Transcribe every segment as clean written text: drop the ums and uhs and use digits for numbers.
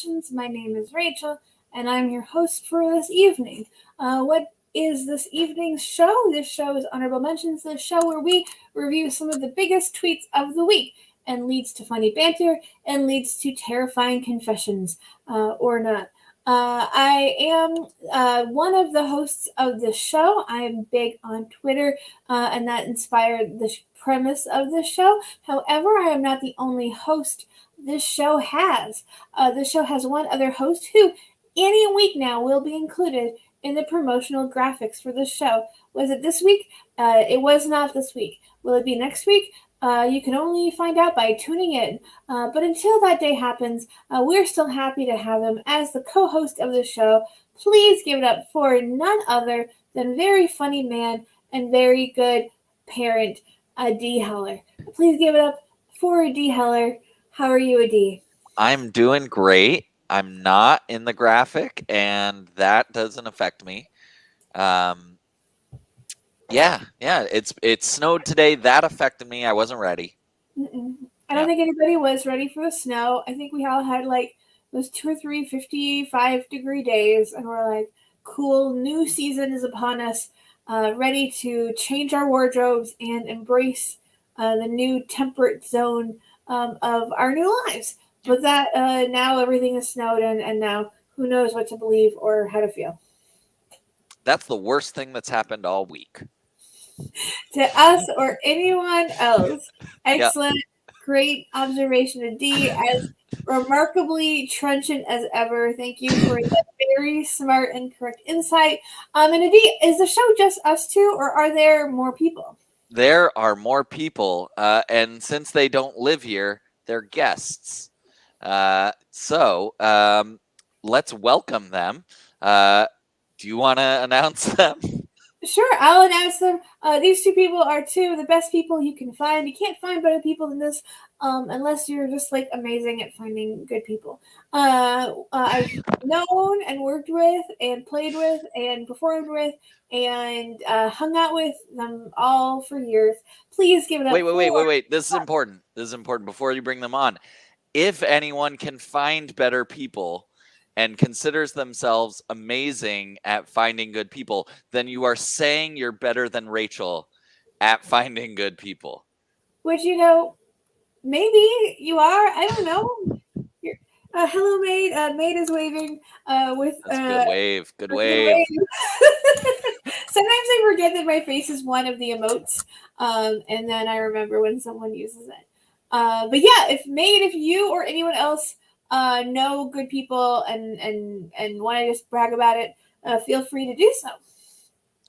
Mentions. My name is Rachel, and I'm your host for this evening. What is this evening's show? This show is Honorable Mentions, the show where we review some of the biggest tweets of the week and leads to funny banter and leads to terrifying confessions, or not. I am one of the hosts of this show. I am big on Twitter, and that inspired the premise of this show. However, I am not the only host this show has. This show has one other host who, any week now, will be included in the promotional graphics for this show. Was it this week? It was not this week. Will it be next week? You can only find out by tuning in. But until that day happens, we're still happy to have him as the co-host of the show. Please give it up for none other than very funny man and very good parent, D. Heller. Please give it up for D. Heller. How are you, D? I'm doing great. I'm not in the graphic, and that doesn't affect me. Yeah. It snowed today. That affected me. I wasn't ready. I don't think anybody was ready for the snow. I think we all had like those 2 or 3 55-degree days, and we're like, cool, new season is upon us, ready to change our wardrobes and embrace the new temperate zone of our new lives. But that now everything is snowed, and now who knows what to believe or how to feel. That's the worst thing that's happened all week. To us or anyone else. Excellent. Great observation, D. As remarkably trenchant as ever. Thank you for that very smart and correct insight. And D, is the show just us two, or are there more people? There are more people, and since they don't live here, they're guests. So let's welcome them. Do you want to announce them? Sure, I'll announce them. These two people are two of the best people you can find. You can't find better people than this unless you're just like amazing at finding good people. I've known and worked with and played with and performed with and hung out with them all for years. Please give it up. Wait. This is important. Before you bring them on. If anyone can find better people and considers themselves amazing at finding good people, then you are saying you're better than Rachel at finding good people. Which, maybe you are. I don't know. Hello, Maid. Maid is waving with... That's a good wave. Sometimes I forget that my face is one of the emotes, and then I remember when someone uses it. But yeah, if you or anyone else know good people and want to just brag about it, feel free to do so.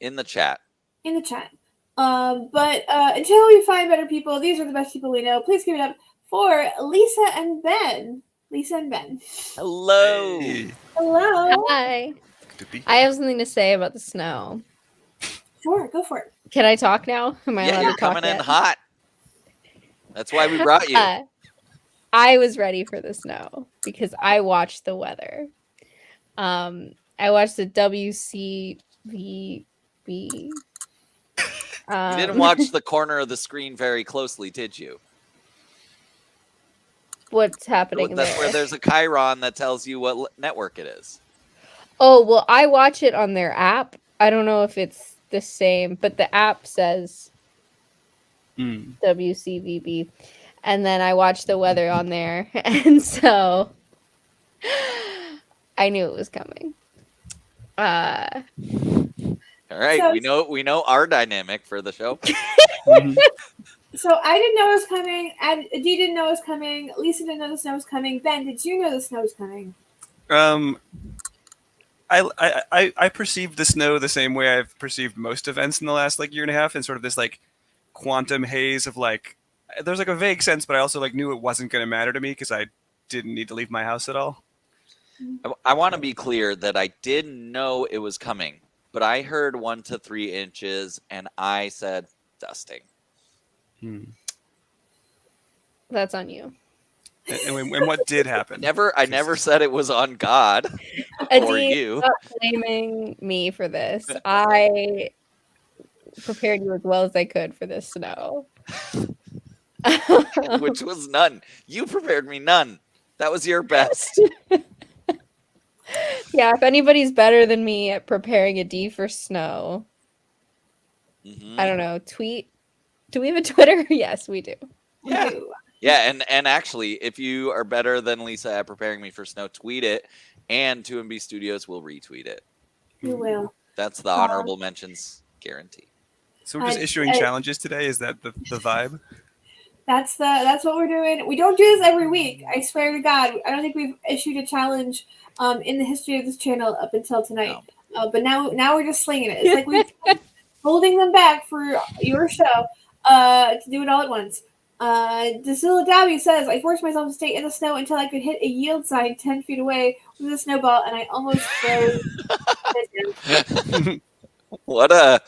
In the chat. But until we find better people, these are the best people we know. Please give it up for Lisa and Ben. Hello. Hey. Hello. Hi. I have something to say about the snow. Sure, go for it. Can I talk now? Am I allowed you're to talk coming in yet? hot. That's why we brought you. I was ready for the snow because I watched the weather. I watched the WCVB. You didn't watch the corner of the screen very closely, did you? What's happening That's there? where there's a chyron that tells you what network it is. Oh, well, I watch it on their app. I don't know if it's the same, but the app says WCVB. And then I watched the weather on there. And so I knew it was coming. All right. So- we know our dynamic for the show. So I didn't know it was coming. Dee didn't know it was coming. Lisa didn't know the snow was coming. Ben, did you know the snow was coming? I perceived the snow the same way I've perceived most events in the last year and a half, in sort of this quantum haze of there's a vague sense, but I also knew it wasn't going to matter to me because I didn't need to leave my house at all. I want to be clear that I didn't know it was coming, but I heard 1 to 3 inches, and I said dusting. That's on you. And what did happen? I never said it was on God or you. Stop blaming me for this. I prepared you as well as I could for this snow. Which was none. You prepared me none. That was your best. Yeah, if anybody's better than me at preparing a D for snow, Mhm. I don't know, tweet. Do we have a Twitter? Yes, we do. We Yeah. do. Yeah, and actually, if you are better than Lisa at preparing me for snow, tweet it, and 2MB Studios will retweet it. We will. That's the honorable mentions guarantee. So we're just I- issuing I- challenges today. Is that the vibe? That's what we're doing. We don't do this every week. I swear to God, I don't think we've issued a challenge in the history of this channel up until tonight. But now we're just slinging it. It's like we're holding them back for your show to do it all at once. Dazilla Dabby says, I forced myself to stay in the snow until I could hit a yield sign 10 feet away with a snowball, and I almost froze. What a.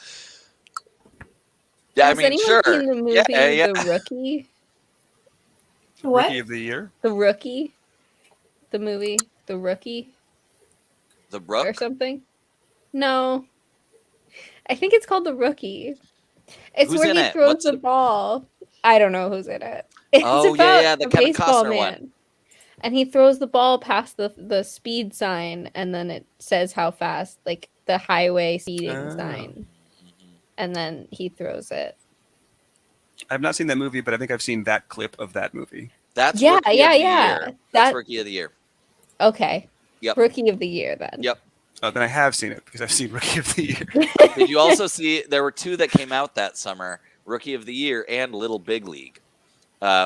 Yeah, Has I mean, anyone sure. seen the movie Yeah. The Rookie? What? Rookie of the year. The Rookie? The movie The Rookie The or Rook? something? No. I think it's called The Rookie. It's Who's where in he it? throws What's the it- ball. I don't know who's in it. It's Oh, about yeah, the a Kevin baseball Costner one. man. And he throws the ball past the speed sign, and then it says how fast, like the highway speeding Oh. sign. And then he throws it. I've not seen that movie, but I think I've seen that clip of that movie. That's Yeah, Rookie yeah, of the yeah. Year. That's That- Rookie of the Year. Okay. Yep. Rookie of the year then. Yep. Oh, then I have seen it because I've seen Rookie of the Year. Did you also see there were two that came out that summer, Rookie of the Year and Little Big League,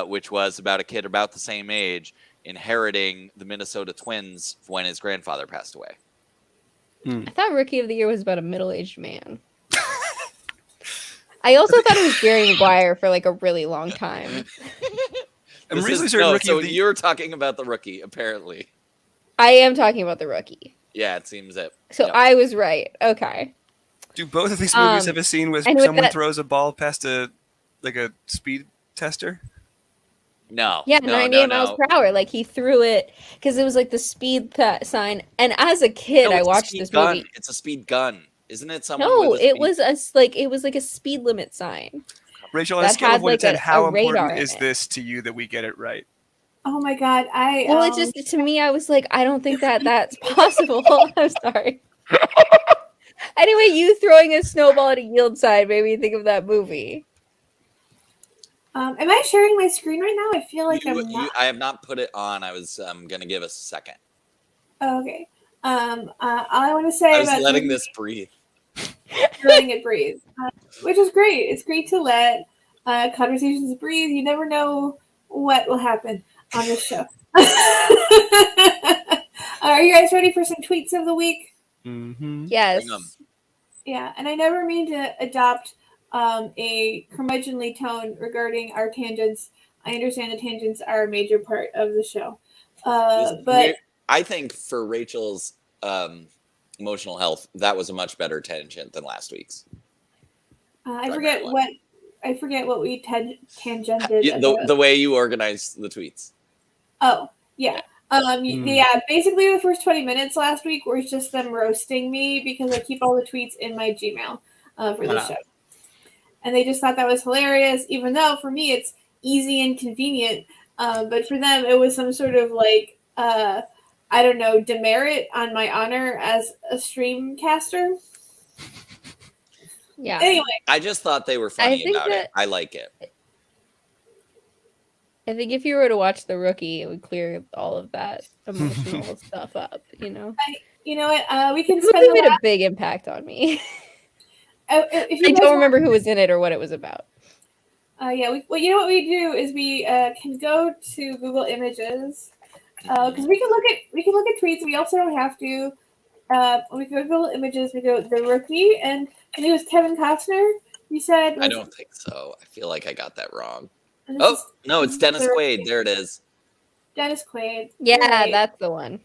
which was about a kid about the same age inheriting the Minnesota Twins when his grandfather passed away. I thought Rookie of the Year was about a middle-aged man. I also thought it was Jerry Maguire for like a really long time. I'm This reasonably is- certain no, Rookie so of the you're talking about the Rookie, apparently. I am talking about the Rookie. Yeah, it seems it. So Yep. I was right. Okay. Do both of these movies have a scene where and with someone that- throws a ball past a speed tester? No. Yeah, no, 98 no, miles no. per hour. Like he threw it because it was like the speed sign. And as a kid, No, I it's a watched speed this gun. movie. It's a speed gun. Isn't it someone No, with a it speed- was like a speed limit sign. Rachel, on a That scale of had, 1 like, to 10, a how radar important in is it. this to you that we get it right? Oh my God. Well, it just to me, I was like, I don't think that's possible. I'm sorry. Anyway, you throwing a snowball at a yield sign made me think of that movie. Am I sharing my screen right now? I feel like I'm not. I have not put it on. I was going to give us a second. Oh, okay. All I want to say I was about letting this breathe. letting it breathe, which is great. It's great to let conversations breathe. You never know what will happen on this show. Are you guys ready for some tweets of the week? Mm-hmm. Yes. Bring 'em. Yeah, and I never mean to adopt a curmudgeonly tone regarding our tangents. I understand the tangents are a major part of the show, but I think for Rachel's emotional health, that was a much better tangent than last week's. I forget what we tangented. The way you organized the tweets. Oh, yeah. Yeah, basically the first 20 minutes last week was just them roasting me because I keep all the tweets in my Gmail for the show. And they just thought that was hilarious, even though for me it's easy and convenient. But for them, it was some sort of like, I don't know, demerit on my honor as a streamcaster. Yeah. Anyway, I just thought they were funny think about it. that- I like it. I think if you were to watch The Rookie, it would clear all of that emotional stuff up, you know? you know what? We can The spend movie the made last, a big impact on me. if you I guys don't want- remember who was in it or what it was about. Yeah, you know what we do is we can go to Google Images because we can look at tweets. We also don't have to. We go to Google Images. We go The Rookie, and I think it was Kevin Costner. You said I don't think so. I feel like I got that wrong. and this Oh, is no, it's Dennis The Quaid. Rookie. There it is. Dennis Quaid. Yeah, Right. that's the one.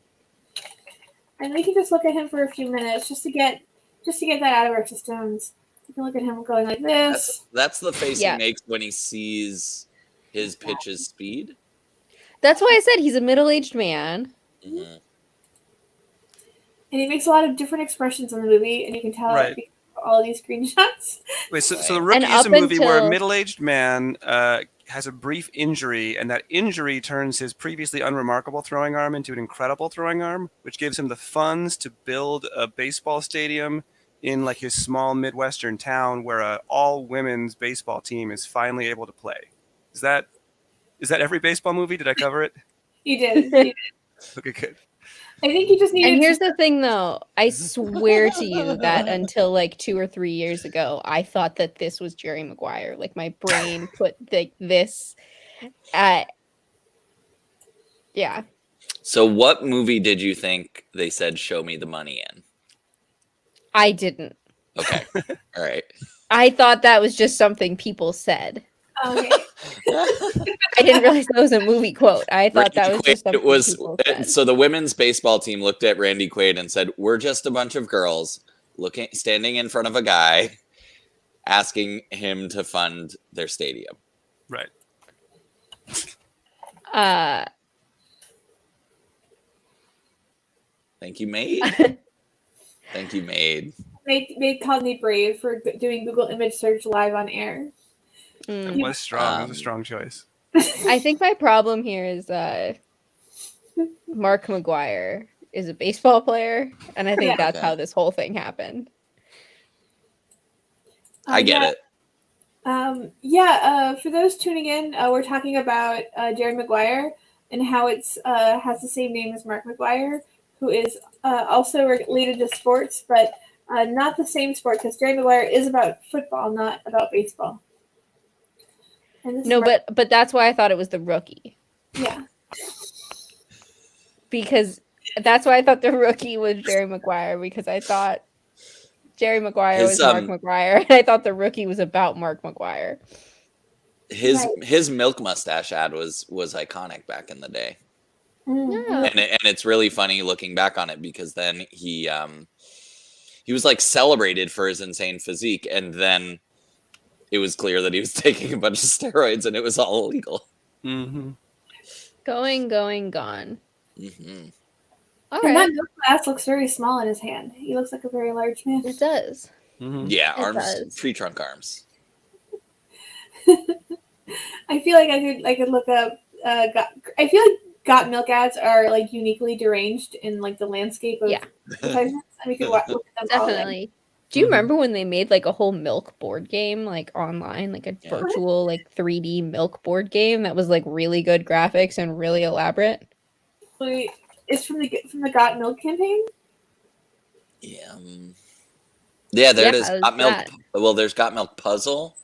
And we can just look at him for a few minutes just to get that out of our systems. We can look at him going like this. That's the face Yeah. he makes when he sees his pitch's speed. That's why I said he's a middle-aged man. Mhm. And he makes a lot of different expressions in the movie, and you can tell Right. it all these screenshots. Wait, so the And Rookie is a up movie where a until- middle-aged man has a brief injury, and that injury turns his previously unremarkable throwing arm into an incredible throwing arm, which gives him the funds to build a baseball stadium in like his small Midwestern town where a all-women's baseball team is finally able to play. Is that every baseball movie? Did I cover it? You did. You did. Okay, good. I think you just needed And here's to. the thing, though. I swear to you that until like 2 or 3 years ago, I thought that this was Jerry Maguire. Like my brain put like this at. Yeah, So what movie did you think they said "Show me the money" in? I didn't. Okay, all right. I thought that was just something people said. Okay. I didn't realize that was a movie quote. I thought that was just something people said. So the women's baseball team looked at Randy Quaid and said, "We're just a bunch of girls standing in front of a guy, asking him to fund their stadium." Right. Thank you, Maid. Thank you, Maid. They called me brave for doing Google image search live on air. It was strong. It was a strong choice. I think my problem here is Mark McGuire is a baseball player, and I think Yeah. that's Okay. how this whole thing happened. I get Yeah. it. For those tuning in, we're talking about Jerry Maguire and how it's has the same name as Mark McGuire, who is also related to sports, but not the same sport, because Jerry Maguire is about football, not about baseball. And this No, is but that's why I thought it was the Rookie, yeah. because that's why I thought the Rookie was Jerry Maguire, because I thought Jerry Maguire was Mark McGuire, and I thought the Rookie was about Mark McGuire. His milk mustache ad was iconic back in the day. Yeah. And it's really funny looking back on it, because then he was like celebrated for his insane physique, and then it was clear that he was taking a bunch of steroids and it was all illegal. Mm-hmm. Going, gone. Mm-hmm. All And right, that milk glass looks very small in his hand. He looks like a very large man. it does. Mm-hmm. Yeah, It arms, does. tree trunk arms. I feel like I could look up. I feel like Got Milk ads are like uniquely deranged in like the landscape of Yeah. advertisements, and we could look at them all day. Definitely. Do you remember when they made like a whole milk board game, like online, like a virtual like 3D milk board game that was like really good graphics and really elaborate? Wait, it's from the Got Milk campaign. Yeah. Yeah, there it Yeah, is. it was Got Milk. that. Well, there's Got Milk Puzzle.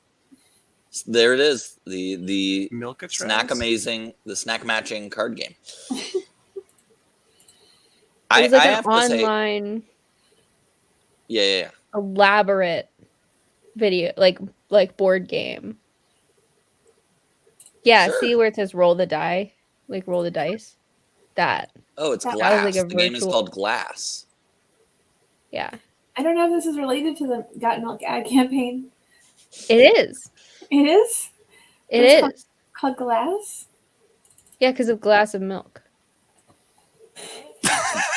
There it is. The Milk-a-trans? the snack matching card game. It I was like have an to say, online yeah. elaborate video, like board game. Yeah, Sure. see where it says roll the die, like roll the dice. That, Oh, it's That was Glass. like a The game is virtual- called Glass. yeah, I don't know if this is related to the Got Milk ad campaign. it is. It is It It's is. called Glass. Yeah, because of glass of milk.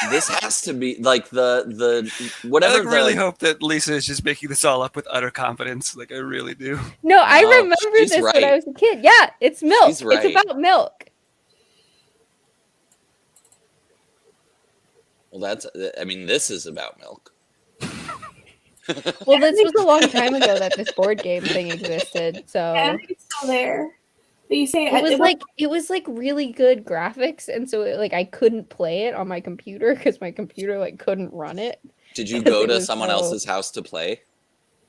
This has to be like the I whatever. like, really hope that Lisa is just making this all up with utter confidence. Like, I really do. No, I No, remember she's this when right. I was a kid. Yeah, it's milk. She's right. It's about milk. Well, this is about milk. Well, this was a long time ago that this board game thing existed. So Yeah, I think it's still there. But you say it was like really good graphics, and so like I couldn't play it on my computer because my computer like couldn't run it. Did you 'Cause go it to was someone so- else's house to play?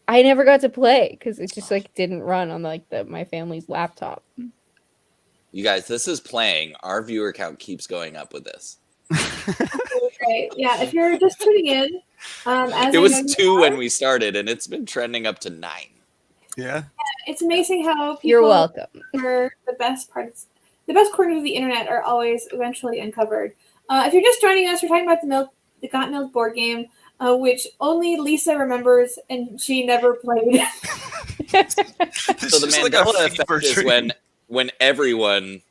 I never got to play because it just like didn't run on like my family's laptop. You guys, this is playing. Our viewer count keeps going up with this. right. Yeah, if you're just tuning in, as It I was know you 2 are, when we started, and it's been trending up to 9. Yeah. it's amazing how people You're welcome. for the best corners of the internet are always eventually uncovered. If you're just joining us, we're talking about the Got Milk board game, which only Lisa remembers, and she never played. It's So the just like Mandela a effect fever is dream. when everyone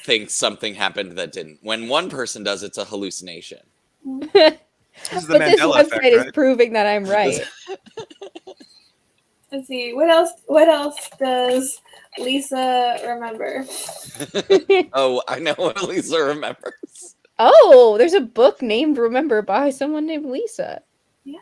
thinks something happened that didn't. When one person does, it's a hallucination. This is the But this Mandela website effect, is right? proving that I'm right. Let's see. What else? What else does Lisa remember? Oh, I know what Lisa remembers. Oh, there's a book named Remember by someone named Lisa. Yeah.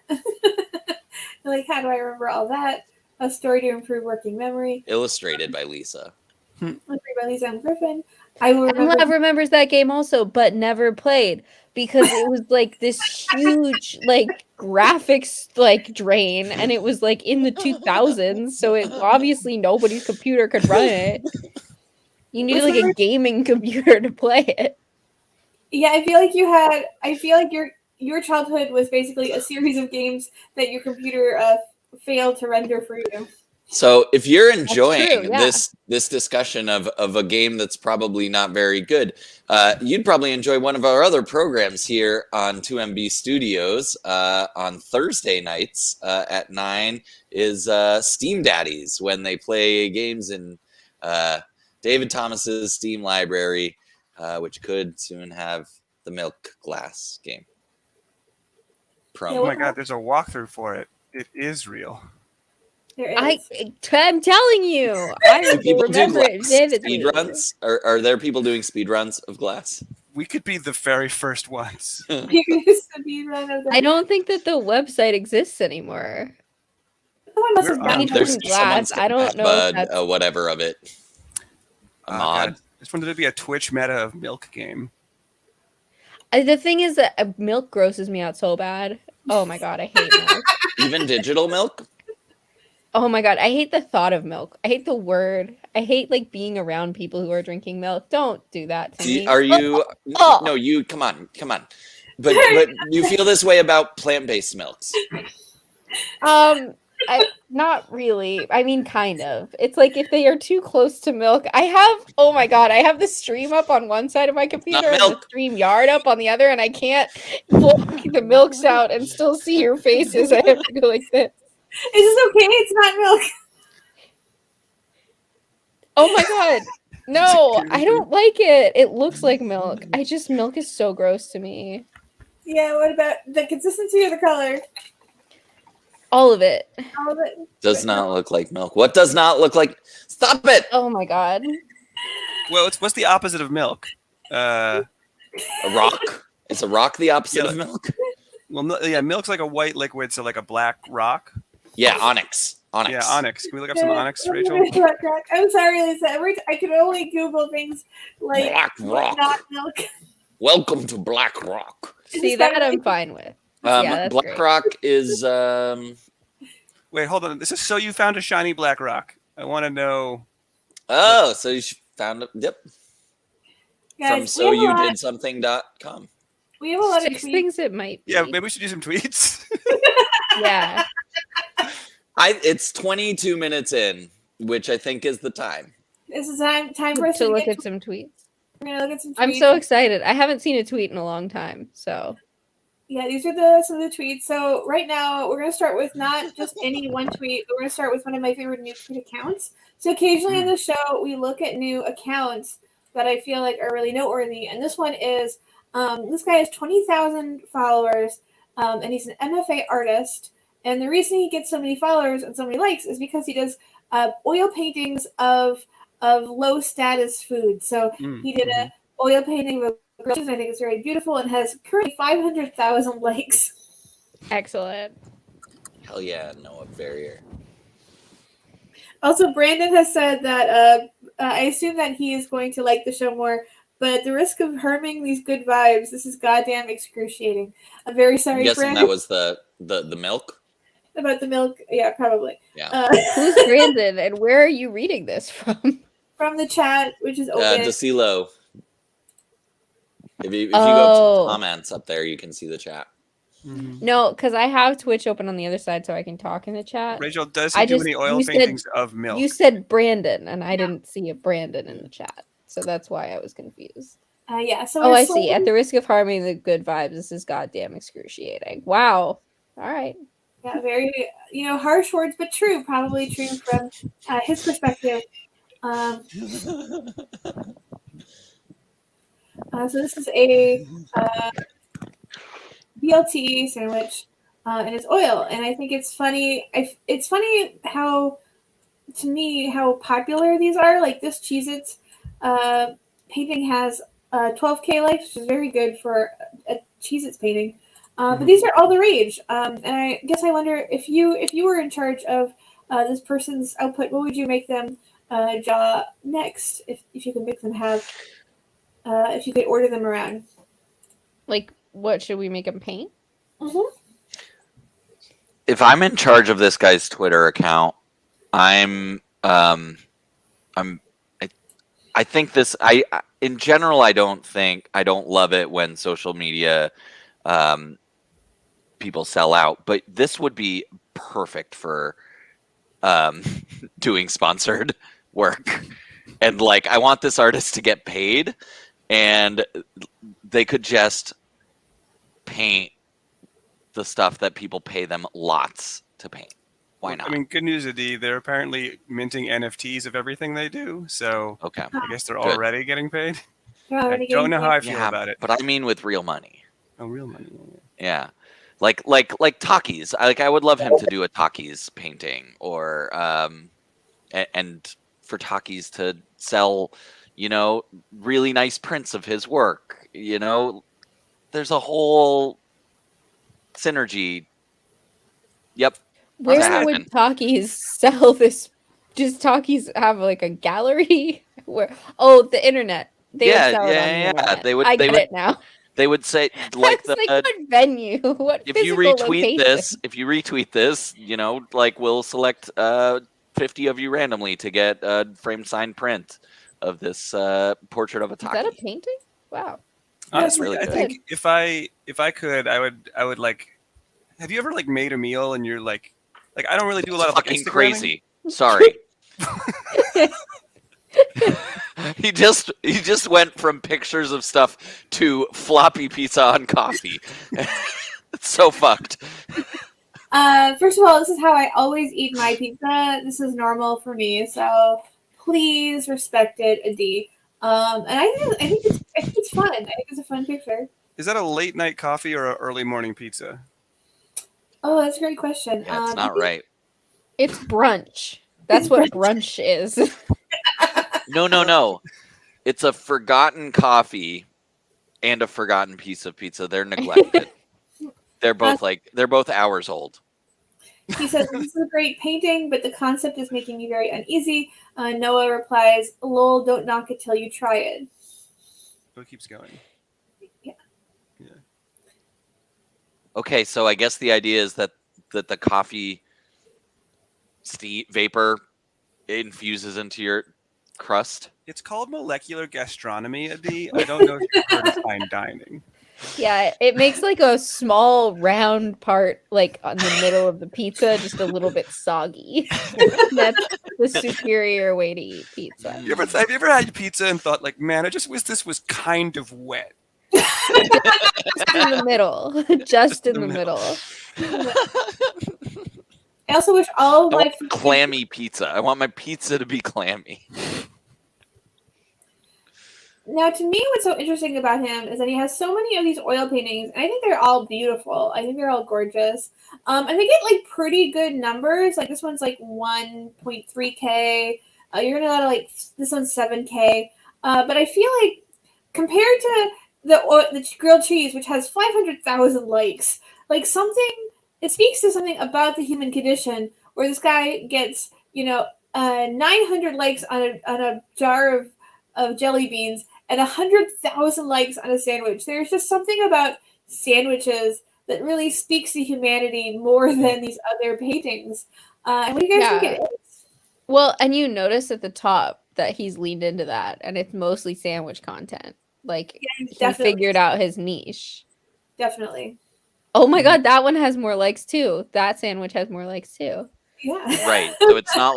Like, how do I remember all that? A story to improve working memory. Illustrated by Lisa. By Lisa M. Griffin. I will remember. Emma remembers that game also, but never played because it was like this huge like graphics like drain, and it was like in the 2000s, so it obviously nobody's computer could run it. You needed like a gaming computer to play it. Yeah, I feel like you had. I feel like your childhood was basically a series of games that your computer failed to render for you. So if you're enjoying true, yeah. this discussion of a game that's probably not very good, you'd probably enjoy one of our other programs here on 2MB Studios on Thursday nights at 9 is Steam Daddies, when they play games in David Thomas's Steam library, which could soon have the Milk Glass game. Oh my god, there's a walkthrough for it. It is real. There is. I'm telling you, I Do people do remember it Glass vividly. speed runs? Are there people doing speed runs of Glass? We could be the very first ones. I don't think that the website exists anymore. Someone must have We're done on. it. There's Glass. I don't know if that's- whatever of it. A mod. God. I just wanted to be a Twitch meta of Milk game. The thing is that milk grosses me out so bad. Oh my god, I hate milk. Even digital milk? Oh my god, I hate the thought of milk. I hate the word. I hate like being around people who are drinking milk. Don't do that to me. Are you? Oh. No, you. Come on. But you feel this way about plant-based milks? Not really. I mean, kind of. It's like if they are too close to milk. Oh my god, I have the stream up on one side of my computer and the stream yard up on the other, and I can't block the milk sound and still see your faces. I have to go like this. Is this okay? It's not milk. Oh my god. No, I don't like it. It looks like milk. Milk is so gross to me. Yeah, what about the consistency or the color? All of it. All of it. Does not look like milk. What does not look like? Stop it! Oh my god. Well, what's the opposite of milk? A rock. Is a rock the opposite of milk? Well, milk's like a white liquid, so like a black rock. Yeah, onyx. Yeah, onyx. Can we look up some onyx, Rachel? I'm sorry, Lisa. I can only Google things like Black rock. not milk. Welcome to Black Rock. See, that I'm fine with. Yeah, Black great. Rock is Wait, hold on. This is so you found a shiny black rock. I want to know. Oh, so you found it. Yep. Guys, From soyoudidSomething.com. We have a lot of 6 tweets. things it might be. Yeah, maybe we should do some tweets. Yeah. It's 22 minutes in, which I think is the time. This is time for us To look get at some tweets. We're gonna look at some tweets. I'm so excited. I haven't seen a tweet in a long time, so. Yeah, these are some of the tweets. So right now we're gonna start with not just any one tweet, but we're gonna start with one of my favorite new tweet accounts. So occasionally in the show we look at new accounts that I feel like are really noteworthy, and this one is this guy has 20,000 followers, and he's an MFA artist. And the reason he gets so many followers and so many likes is because he does oil paintings of low status food. So he did a oil painting of groceries, and I think it's very beautiful and has currently 500,000 likes. Excellent. Hell yeah, Noah Barrier. Also, Brandon has said that I assume that he is going to like the show more, but at the risk of harming these good vibes, this is goddamn excruciating. I'm very sorry, I'm guessing Brandon. that was the milk. About the milk. Yeah, probably. Yeah. Who's Brandon, and where are you reading this from? From the chat, which is open. DeCilo. If you go to the comments up there, you can see the chat. No, because I have Twitch open on the other side so I can talk in the chat. Rachel, does he do any oil paintings of milk? You said Brandon, and I didn't see a Brandon in the chat. So that's why I was confused. Yeah. So I see. At the risk of harming the good vibes, this is goddamn excruciating. Wow. All right. Yeah, very, harsh words, but true. Probably true from his perspective. So this is a BLT sandwich. and it's oil. And I think it's funny. It's funny how, to me, how popular these are. Like this Cheez-Its painting has 12K likes, which is very good for a Cheez-Its painting. But these are all the rage. And I guess I wonder if you were in charge of this person's output, what would you make them draw next? If you could make them have, if you could order them around. Like, what should we make him paint? Mm-hmm. If I'm in charge of this guy's Twitter account, I think this. In general, I don't love it when social media people sell out, but this would be perfect for doing sponsored work. And like, I want this artist to get paid, and they could just paint the stuff that people pay them lots to paint. Why not? I mean, good news, Adi. They're apparently minting NFTs of everything they do, so Okay. I guess they're Good. already getting paid. You're already I don't know how I getting feel about it. But I mean with real money. Oh, real money. Yeah. Like Takis. I would love him to do a Takis painting, or and for Takis to sell, really nice prints of his work. There's a whole synergy. Yep. Where Must would happen. Takis sell this? Does Takis have like a gallery? Where? Oh, the internet. They would sell it on the internet. I get it now. They would say like I was like, what venue? What if you physical retweet location? this, like we'll select 50 of you randomly to get a framed signed print of this portrait of a Is that a Taki. painting? Wow. Honestly, really I good. think if I could, I would like. Have you ever like made a meal and you're like I don't really do a lot of like Fucking Instagramming. crazy. Sorry. He just went from pictures of stuff to floppy pizza on coffee. It's so fucked. First of all, this is how I always eat my pizza. This is normal for me, so please respect it, Adi. And I think it's fun. I think it's a fun picture. Is that a late night coffee or an early morning pizza? Oh, that's a great question. Yeah, it's I not think- right. It's brunch. That's what brunch is. No. It's a forgotten coffee and a forgotten piece of pizza. They're neglected. They're both hours old. He says, this is a great painting, but the concept is making me very uneasy. Noah replies, lol, don't knock it till you try it. So it keeps going. Okay, so I guess the idea is that the coffee vapor infuses into your crust. It's called molecular gastronomy, Adi. I don't know if you've heard of fine dining. Yeah, it makes like a small round part like on the middle of the pizza just a little bit soggy. That's the superior way to eat pizza. Have you ever had pizza and thought like, man, I just wish this was kind of wet? Just in the middle. Just in the middle. I also wish all of I my want clammy pizza. I want my pizza to be clammy. Now, to me, what's so interesting about him is that he has so many of these oil paintings, and I think they're all beautiful. I think they're all gorgeous. And they get like pretty good numbers. Like this one's like 1.3K. You're gonna like this one's 7K. But I feel like compared to the grilled cheese, which has 500,000 likes, like something, it speaks to something about the human condition where this guy gets 900 likes on a jar of jelly beans and 100,000 likes on a sandwich. There's just something about sandwiches that really speaks to humanity more than these other paintings. And what do you guys think it is? Well, and you notice at the top that he's leaned into that, and it's mostly sandwich content. Like he figured out his niche. Definitely. Oh my god, that one has more likes too. That sandwich has more likes too. Yeah. Right. So it's not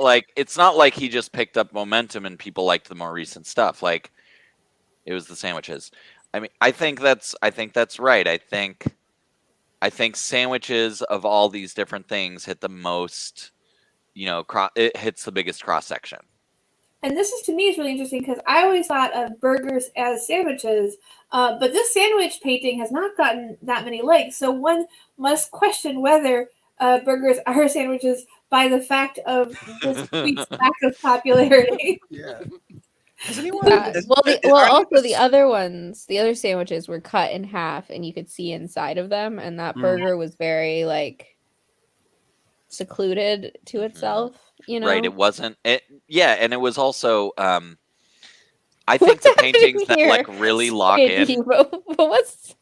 like he just picked up momentum and people liked the more recent stuff. Like it was the sandwiches. I mean, I think that's right. I think sandwiches of all these different things hit the most, it hits the biggest cross section. And this is to me is really interesting because I always thought of burgers as sandwiches, but this sandwich painting has not gotten that many likes. So one must question whether burgers are sandwiches by the fact of this tweet's lack of popularity. Yeah. Has anyone? Yeah. has- Well, are any of also us- the other ones, the other sandwiches were cut in half, and you could see inside of them, and that Mm. burger was very like secluded to itself. You know, Right, it wasn't. Yeah, and it was also. I think What's the happening paintings that here? like really lock Wait, in. what was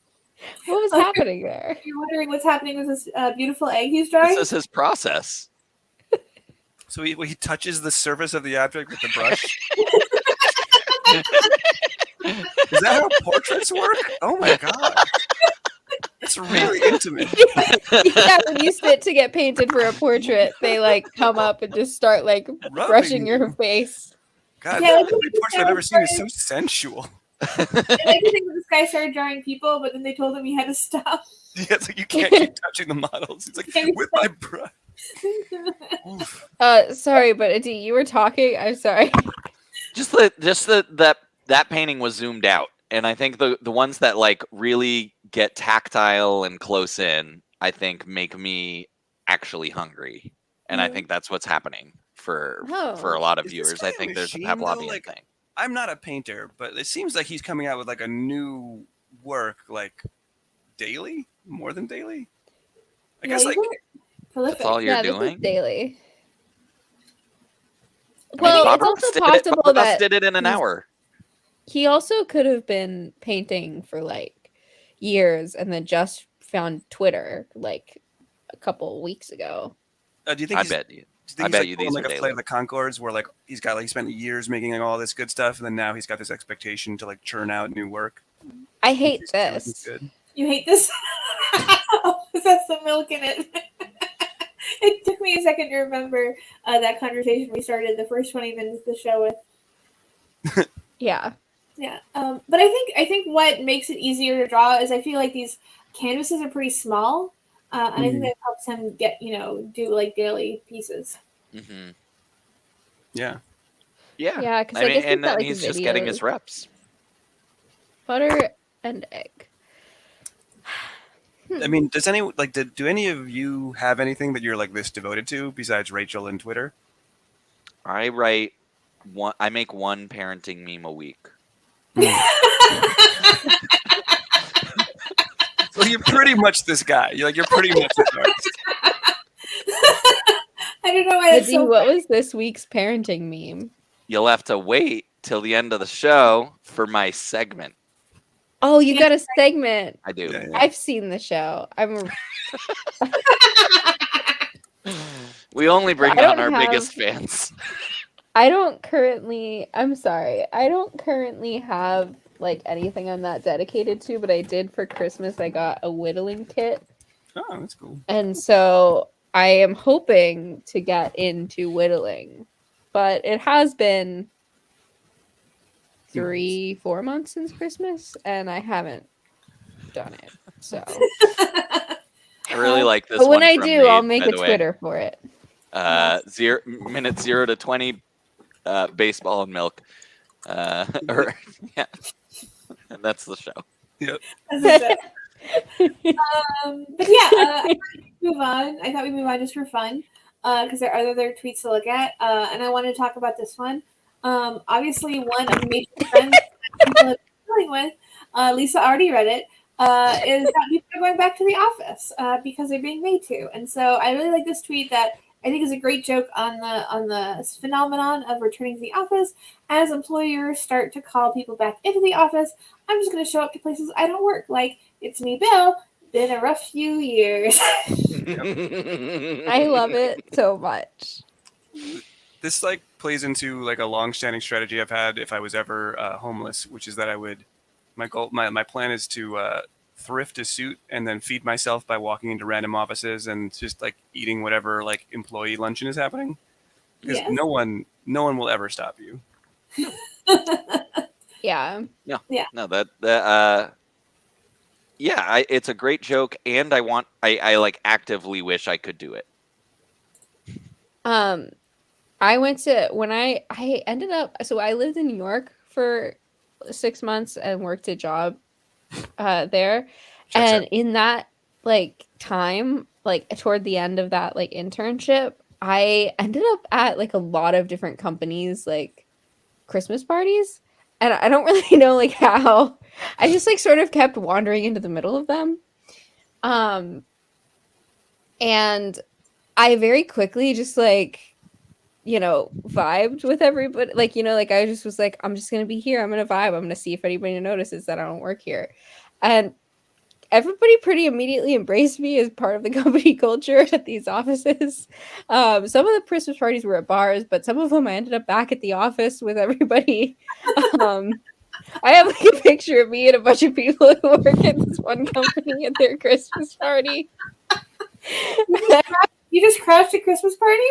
Okay. happening there? You're wondering what's happening with this beautiful egg he's drawing? This is his process. So he touches the surface of the object with the brush. Is that how portraits work? Oh my god. It's really intimate. Yeah, when you sit to get painted for a portrait, they like come up and just start like Rubbing brushing your you. face. God, Yeah, every portrait I've ever seen is so sensual. And I do think that this guy started drawing people, but then they told him he had to stop. Yeah, it's like you can't keep touching the models. It's like Yeah, with my brush. Oof. Sorry, but Adi, you were talking. I'm sorry. That painting was zoomed out, and I think the ones that like really get tactile and close in, I think make me actually hungry, and I Mhm. think that's what's happening for Oh. a lot of Is this viewers. guy I a think there's a machine, though? Pavlovian Like, thing. I'm not a painter, but it seems like he's coming out with like a new work like daily, more than daily. I guess Yeah, like you were prolific. That's all you're Yeah, this is doing. day. I mean, Well, Bob it's Ross also did it- possible Bob Ross that did it in an he's- hour. he also could have been painting for like years and then just found Twitter like a couple weeks ago. do you think I he's, bet you. do you I think he's, bet like, you pulling, these like are a Flight daily. of the Concords where like he spent years making like, all this good stuff and then now he's got this expectation to like churn out new work. I hate He's doing this. good. You hate this? That's the milk in it. It took me a second to remember that conversation we started the first 20 minutes of the show with. Yeah. Yeah, but I think what makes it easier to draw is I feel like these canvases are pretty small, and I think that helps him get do like daily pieces. Hmm. Yeah. Yeah. Yeah, because I I mean, guess and got, then like, he's just getting his videos. reps. Butter and egg. I mean, does any like do any of you have anything that you're like this devoted to besides Rachel and Twitter? I make one parenting meme a week. So you're pretty much this guy. You're pretty much this artist. I don't know why that's Adi, so what was this week's parenting meme? You'll have to wait till the end of the show for my segment. Oh, you got a segment. I do. Yeah. I've seen the show. We only bring I on don't our have- biggest fans. I'm sorry. I don't currently have like anything I'm that dedicated to, but I did for Christmas. I got a whittling kit. Oh, that's cool. And so I am hoping to get into whittling. But it has been 3-4 months since Christmas, and I haven't done it. So I really like this but when one I from do, Nate, I'll make by a the way. Twitter for it. Minute 0 to 20, baseball and milk. Or yeah, and that's the show. Yep. That's it. But yeah, I thought we'd move on. I thought we'd move on just for fun, because there are other tweets to look at, and I wanted to talk about this one. Obviously, one of the major trends people are dealing with, Lisa already read it, is that people are going back to the office because they're being made to. And so I really like this tweet that I think is a great joke on the phenomenon of returning to the office. As employers start to call people back into the office, I'm just going to show up to places I don't work. Like, it's me, Bill. Been a rough few years. I love it so much. This like plays into like a long-standing strategy I've had if I was ever homeless, which is that my plan is to thrift a suit and then feed myself by walking into random offices and just like eating whatever like employee luncheon is happening. Because Yes. no one will ever stop you. Yeah. No, it's a great joke, and I like actively wish I could do it. I went to when I ended up so I lived in New York for 6 months and worked a job there. Checks And out. in that like time, like toward the end of that like internship, I ended up at like a lot of different companies like Christmas parties. And I don't really know like how. I just like sort of kept wandering into the middle of them. Um and I very quickly just like vibed with everybody. Like, like I just was like, I'm just gonna be here. I'm gonna vibe. I'm gonna see if anybody notices that I don't work here. And everybody pretty immediately embraced me as part of the company culture at these offices. Some of the Christmas parties were at bars, but some of them I ended up back at the office with everybody. I have like a picture of me and a bunch of people who work at this one company at their Christmas party. You just crashed a Christmas party?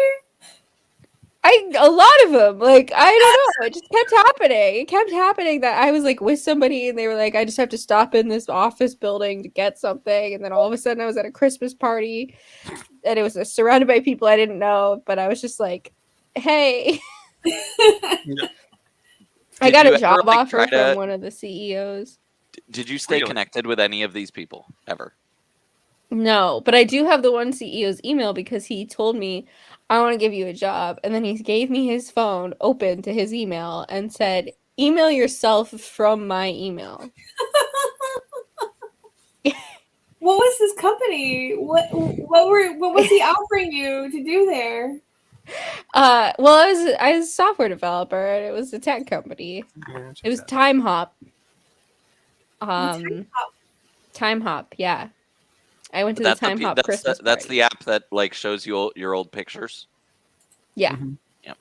A lot of them, like, I don't know, it just kept happening. It kept happening that I was like with somebody and they were like, I just have to stop in this office building to get something. And then all of a sudden I was at a Christmas party and it was surrounded by people I didn't know, but I was just like, hey. I got a job offer from one of the CEOs. Did you stay connected with any of these people ever? No, but I do have the one CEO's email because he told me, I want to give you a job. And then he gave me his phone open to his email and said, email yourself from my email. What was this company? What was he offering you to do there? Well, I was a software developer and it was a tech company. Yeah, It was Time Hop. Time Hop, yeah. I went to the Time Hop Christmas party. That's the app that like shows you your old pictures. Yeah. Mm-hmm. Yep.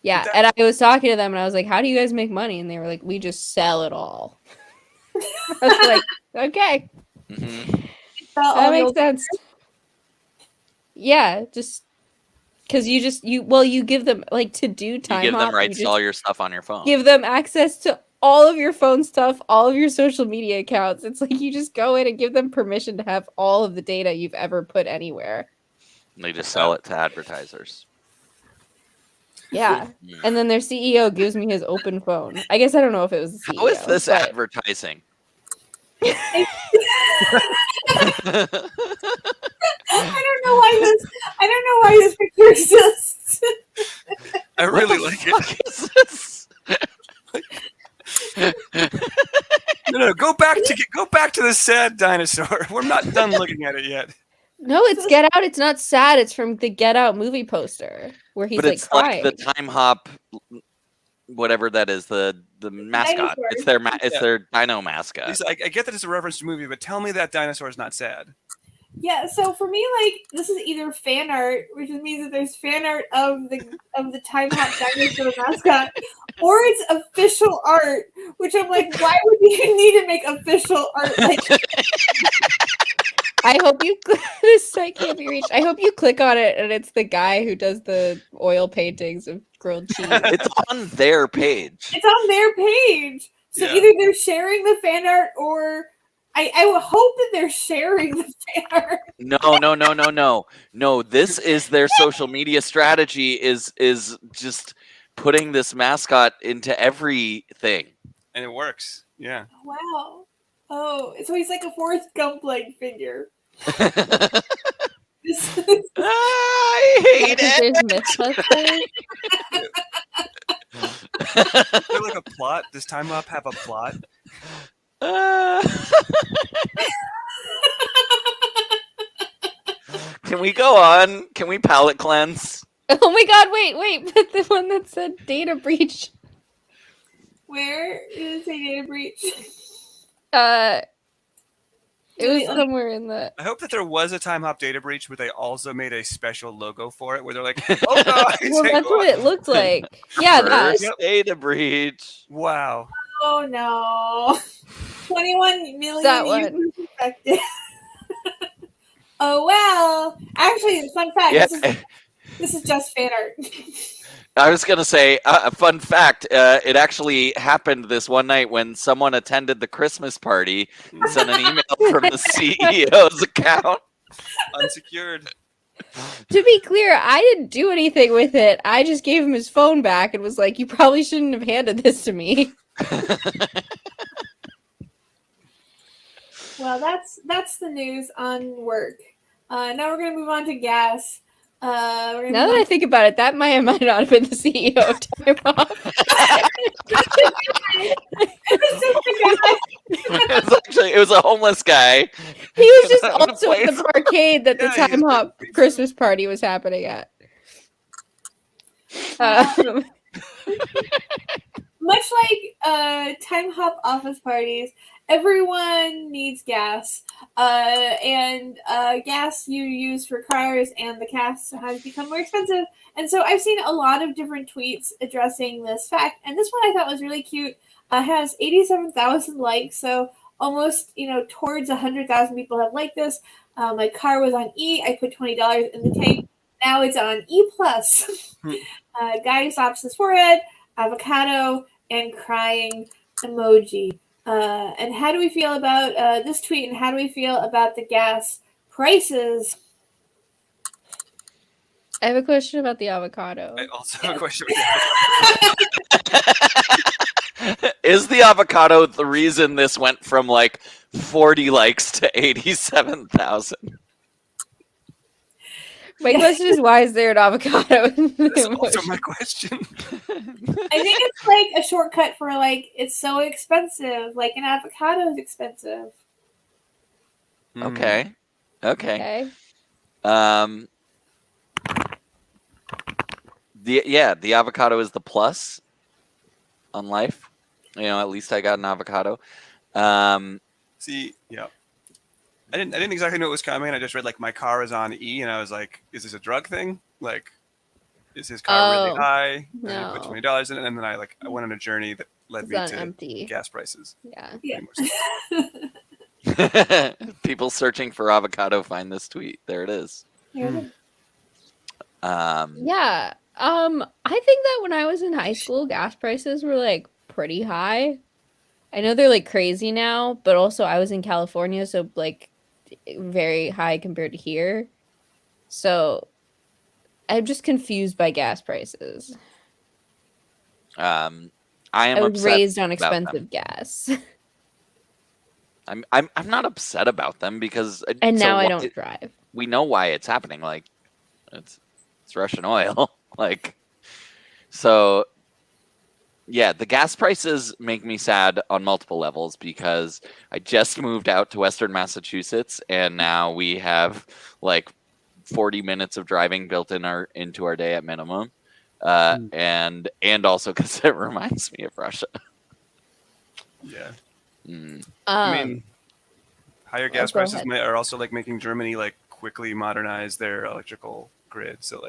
Yeah, and I was talking to them and I was like, how do you guys make money? And they were like, we just sell it all. I was like, okay. Mm-hmm. That makes sense. Yeah, just because you give them like to do Time You give Hop, them rights to all your stuff on your phone. Give them access to all of your phone stuff, all of your social media accounts. It's like you just go in and give them permission to have all of the data you've ever put anywhere. And they just sell it to advertisers. Yeah. And then their CEO gives me his open phone. I guess I don't know if it was the CEO. How is this advertising? I don't know why this picture exists. I really like it. No, go back to the sad dinosaur. We're not done looking at it yet. No, it's Get Out. It's not sad. It's from the Get Out movie poster where he's but it's crying. Like the Time Hop, whatever that is, the mascot. Dinosaur. It's their dino mascot. Lisa, I get that it's a reference to a movie, but tell me that dinosaur is not sad. Yeah, so for me, like, this is either fan art, which means that there's fan art of the Time Hop dinosaur mascot, or it's official art, which I'm like, why would you need to make official art like I hope you this site can't be reached. I hope you click on it and it's the guy who does the oil paintings of grilled cheese. It's on their page. It's on their page. So Yeah. either they're sharing the fan art or I would hope that they're sharing the fan art. No. This is their social media strategy is just putting this mascot into everything. And it works. Yeah. Wow. Oh, so he's like a Forrest Gump-like figure. I hate it. There's Mythbusters. Is there like a plot? Does Time Hop have a plot? Can we go on? Can we palate cleanse? Oh my god, wait, but the one that said data breach. Where did it say data breach? It was somewhere in the. I hope that there was a Time Hop data breach where they also made a special logo for it, where they're like, "Oh guys, Well, that's what it looked like. Yeah, that. First data breach. Wow." Oh no. 21 million That one. users affected. Oh well. Actually, fun fact. Yeah. This is just fan art. I was going to say, a fun fact, it actually happened this one night when someone attended the Christmas party and sent an email from the CEO's account. Unsecured. To be clear, I didn't do anything with it. I just gave him his phone back and was like, "You probably shouldn't have handed this to me." Well, that's the news on work. Now we're gonna move on to gas. We're gonna Now move that I on think about it, that might not have been the CEO of Time Off. it was just a guy. It was a homeless guy. He was just At a also at the place. arcade that the Yeah, Time Hop Christmas party was happening at. Much like time hop office parties, everyone needs gas. And gas you use for cars and the gas has become more expensive. And so I've seen a lot of different tweets addressing this fact. And this one I thought was really cute. Has 87,000 likes, so almost towards 100,000 people have liked this. My car was on E. I put $20 in the tank. Now it's on E plus. Guy stops his forehead, avocado, and crying emoji. And how do we feel about this tweet? And how do we feel about the gas prices? I have a question about the avocado. I also have a question. Is the avocado the reason this went from like 40 likes to 87,000? My question is, why is there an avocado in the That's also emoji? my question. I think it's like a shortcut for it's so expensive. Like an avocado is expensive. Okay. Okay. The avocado is the plus on life. At least I got an avocado. See, yeah. I didn't exactly know it was coming. I just read my car is on E, and I was like, is this a drug thing? Is his car really high? And I put $20 in it, and then I went on a journey that led me to empty. gas prices. Yeah. People searching for avocado find this tweet. There it is. Yeah. I think that when I was in high school, gas prices were pretty high. I know they're crazy now, but also I was in California, so very high compared to here. So I'm just confused by gas prices. I was upset raised on about them. expensive gas. I'm not upset about them because And now I don't drive. We know why it's happening. It's Russian oil. So yeah, the gas prices make me sad on multiple levels because I just moved out to Western Massachusetts and now we have 40 minutes of driving built into our day at minimum. And also because it reminds me of Russia. Yeah. I mean, higher gas prices are also making Germany quickly modernize their electrical grid. So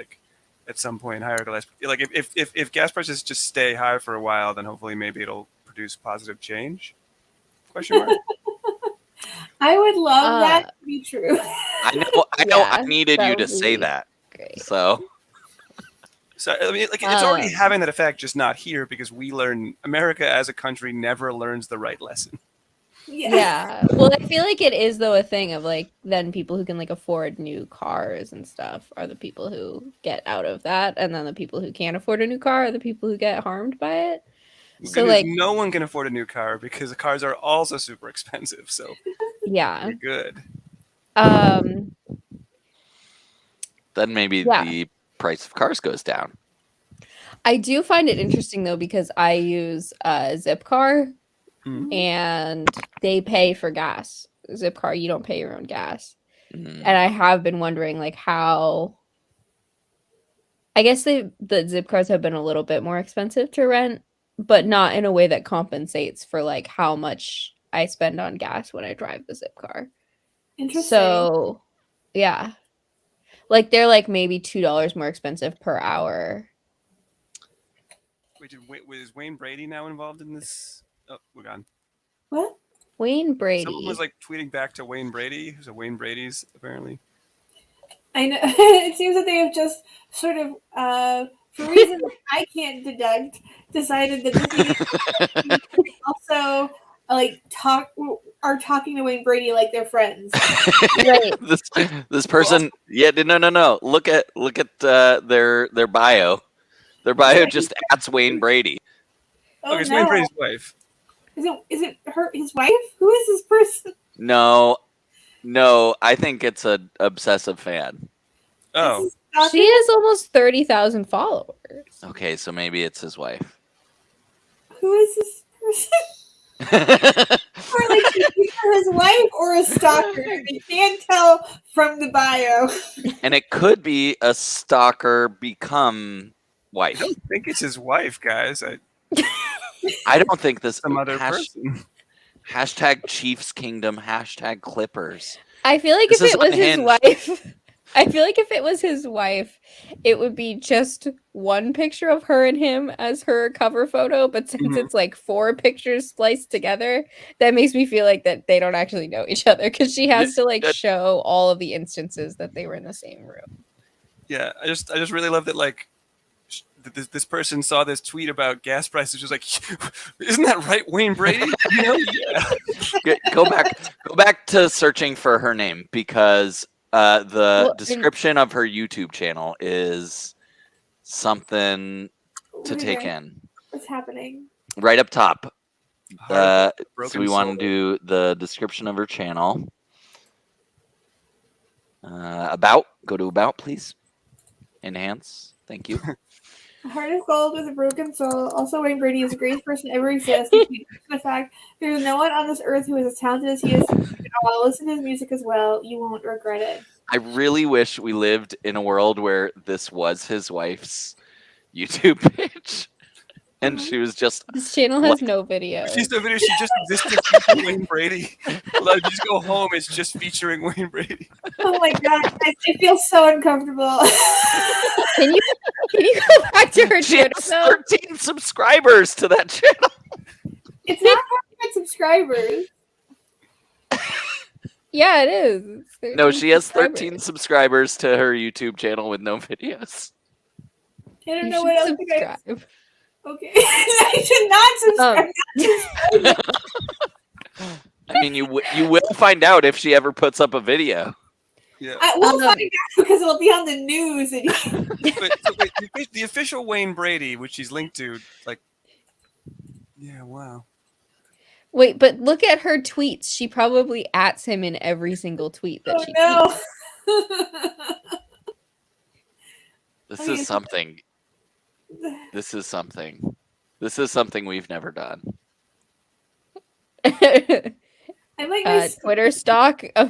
at some point, higher gas if gas prices just stay high for a while, then hopefully maybe it'll produce positive change. Question mark. I would love that to be true. I know. I needed you to say that. Great. So I mean, it's already having that effect, just not here because America as a country never learns the right lesson. Yeah. Well, I feel it is though a thing of then people who can afford new cars and stuff are the people who get out of that, and then the people who can't afford a new car are the people who get harmed by it. So no one can afford a new car because the cars are also super expensive. So yeah, you're good. Then maybe the price of cars goes down. I do find it interesting though because I use Zipcar. And they pay for gas. Zipcar, you don't pay your own gas. And I have been wondering how. I guess the Zipcars have been a little bit more expensive to rent, but not in a way that compensates for how much I spend on gas when I drive the Zipcar. Interesting. So, yeah, they're maybe $2 more expensive per hour. Wait, is Wayne Brady now involved in this? Oh, we're gone. What? Wayne Brady. Someone was tweeting back to Wayne Brady, who's a Wayne Brady's apparently. I know. It seems that they have just sort of, for reasons I can't deduct, decided that this is also are talking to Wayne Brady like they're friends. Right. this person, no. Look at their bio. Their bio just adds Wayne Brady. Oh it's no! Wayne Brady's wife. Is it his wife? Who is this person? No, I think it's an obsessive fan. Oh, She has almost 30,000 followers. Okay, so maybe it's his wife. Who is this person? Or like either his wife or a stalker. You can't tell from the bio. And it could be a stalker become I wife. don't think it's his wife, guys. I don't think this Some other person. Hashtag Chiefs Kingdom, hashtag Clippers. I feel like This if is it was his unhinged. wife, I feel like if it was his wife, it would be just one picture of her and him as her cover photo. But since Mhm. it's like 4 pictures spliced together, that makes me feel like that they don't actually know each other because she has to like show all of the instances that they were in the same room. Yeah, I just really love that. Like, this person saw this tweet about gas prices. Was like, isn't that right, Wayne Brady? You know, yeah. Go back to searching for her name because the description of her YouTube channel is something to take in. What's happening? Right up top. So we want to Soul. do the description of her channel. Go to about, please. Enhance. Thank you. A heart of gold with a broken soul. Also, Wayne Brady is the greatest person to ever exist. The fact there is no one on this earth who is as talented as he is. I'll listen to his music as well. You won't regret it. I really wish we lived in a world where this was his wife's YouTube page. And she was just... This channel has no video. She's no video. She just existed featuring Wayne Brady. Like, you just go home. It's just featuring Wayne Brady. Oh my god, I feel so uncomfortable. Can you go back to her She Twitter? has though? 13 subscribers to that channel. It's not hard to get subscribers. Yeah, it is. It's No, 13 she has subscribers. 13 subscribers to her YouTube channel with no videos. I don't You know what else should to guys. subscribe. Okay, I should not subscribe. I mean, you will find out if she ever puts up a video. Yeah. I will find out because it'll be on the news. Wait, the official Wayne Brady, which she's linked to, like, yeah, wow. Wait, but look at her tweets. She probably @s him in every single tweet that she tweets. This is something. This is something. This is something we've never done. I'm like Twitter stalk a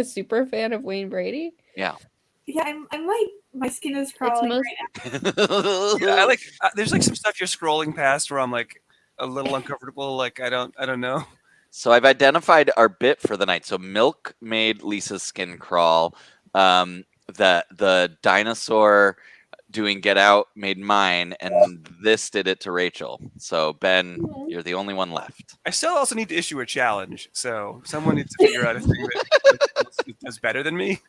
super fan of Wayne Brady. Yeah. Yeah, I'm like my skin is crawling right now. Yeah, I like. There's like some stuff you're scrolling past where I'm like a little uncomfortable. Like I don't know. So I've identified our bit for the night. So Milk made Lisa's skin crawl. The dinosaur doing Get Out made mine, and this did it to Rachel. So Ben, you're the only one left. I still also need to issue a challenge. So someone needs to figure out a thing that does better than me.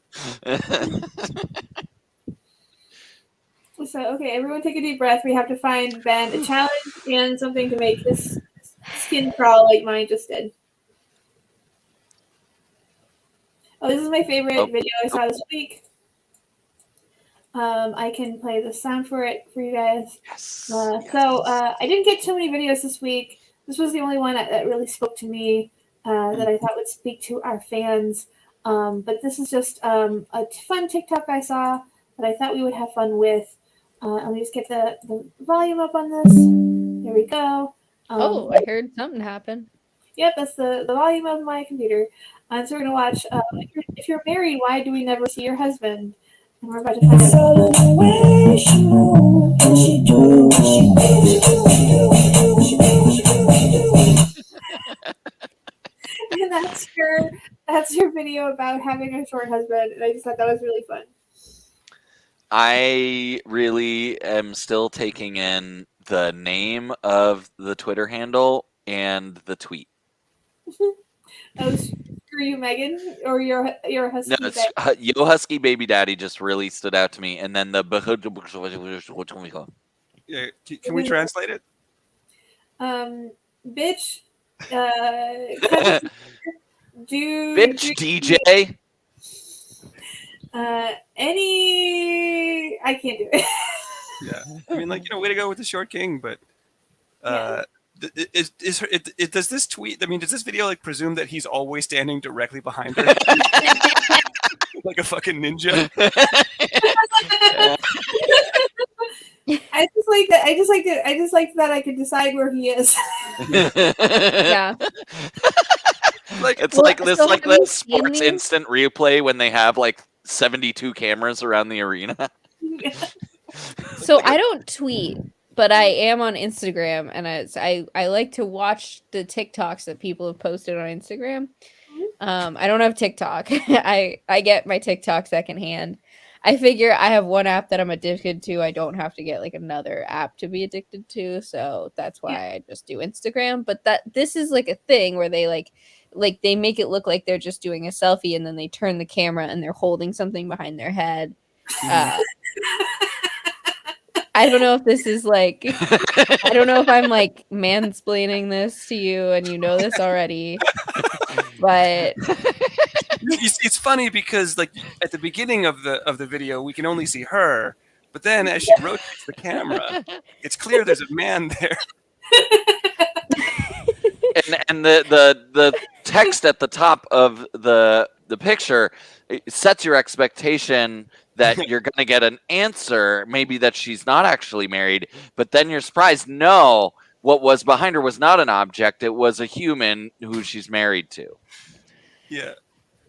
So okay, everyone take a deep breath. We have to find Ben a challenge and something to make his skin crawl like mine just did. Oh, this is my favorite video I saw this week. I can play the sound for it for you guys. Yes. So I didn't get too many videos this week. This was the only one that really spoke to me that I thought would speak to our fans. But this is just a fun TikTok I saw that I thought we would have fun with. Let me just get the volume up on this. There we go. I heard something happen. Yep, that's the volume of my computer. So we're going to watch if you're married, why do we never see your husband? And we're about to find And that's your video about having a short husband, and I just thought that was really fun. I really am still taking in the name of the Twitter handle and the tweet. Oh, screw you, Megan, or your husky. No, Yo Husky Baby Daddy just really stood out to me, and then the Yeah, can we translate it? Bitch, Bitch, DJ. Any? I can't do it. Yeah, I mean, like, way to go with the short king, but Yeah. does this tweet? I mean, does this video like presume that he's always standing directly behind her, like a fucking ninja? I just like that. I just like that I could decide where he is. Yeah. Like, It's Well, like this, so like have you the seen sports these? instant replay when they have like 72 cameras around the arena. So I don't tweet, but I am on Instagram, and I like to watch the TikToks that people have posted on Instagram. I don't have TikTok. I get my TikTok secondhand. I figure I have one app that I'm addicted to. I don't have to get like another app to be addicted to, so that's why I just do Instagram. But this is like a thing where they like they make it look like they're just doing a selfie, and then they turn the camera and they're holding something behind their head. I don't know if this is like, I don't know if I'm like mansplaining this to you and you know this already, but it's funny because like at the beginning of the video we can only see her, but then as she rotates the camera, it's clear there's a man there. And the text at the top of the picture sets your expectation that you're going to get an answer, maybe that she's not actually married, but then you're surprised. No, what was behind her was not an object. It was a human who she's married to. Yeah.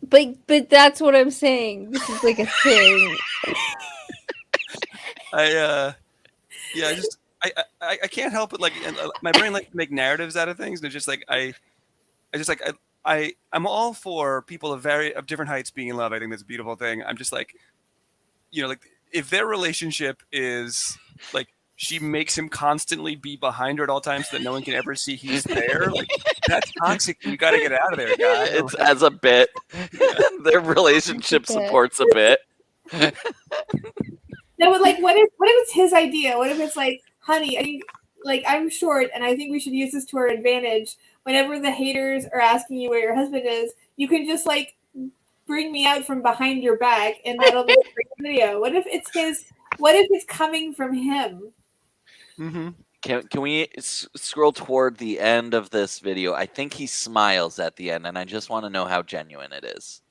But that's what I'm saying. This is like a thing. I can't help it. Like my brain likes to make narratives out of things. They're just like I'm all for people of different heights being in love. I think that's a beautiful thing. I'm just like, like if their relationship is like she makes him constantly be behind her at all times so that no one can ever see he's there, like that's toxic. You got to get out of there, guy. It's as a bit. Their relationship supports a bit. No, but like, what if it's his idea? What if it's like, honey, I'm short, and I think we should use this to our advantage. Whenever the haters are asking you where your husband is, you can just like bring me out from behind your back, and that'll be a great video. What if it's his? What if it's coming from him? Mm-hmm. Can we scroll toward the end of this video? I think he smiles at the end, and I just want to know how genuine it is.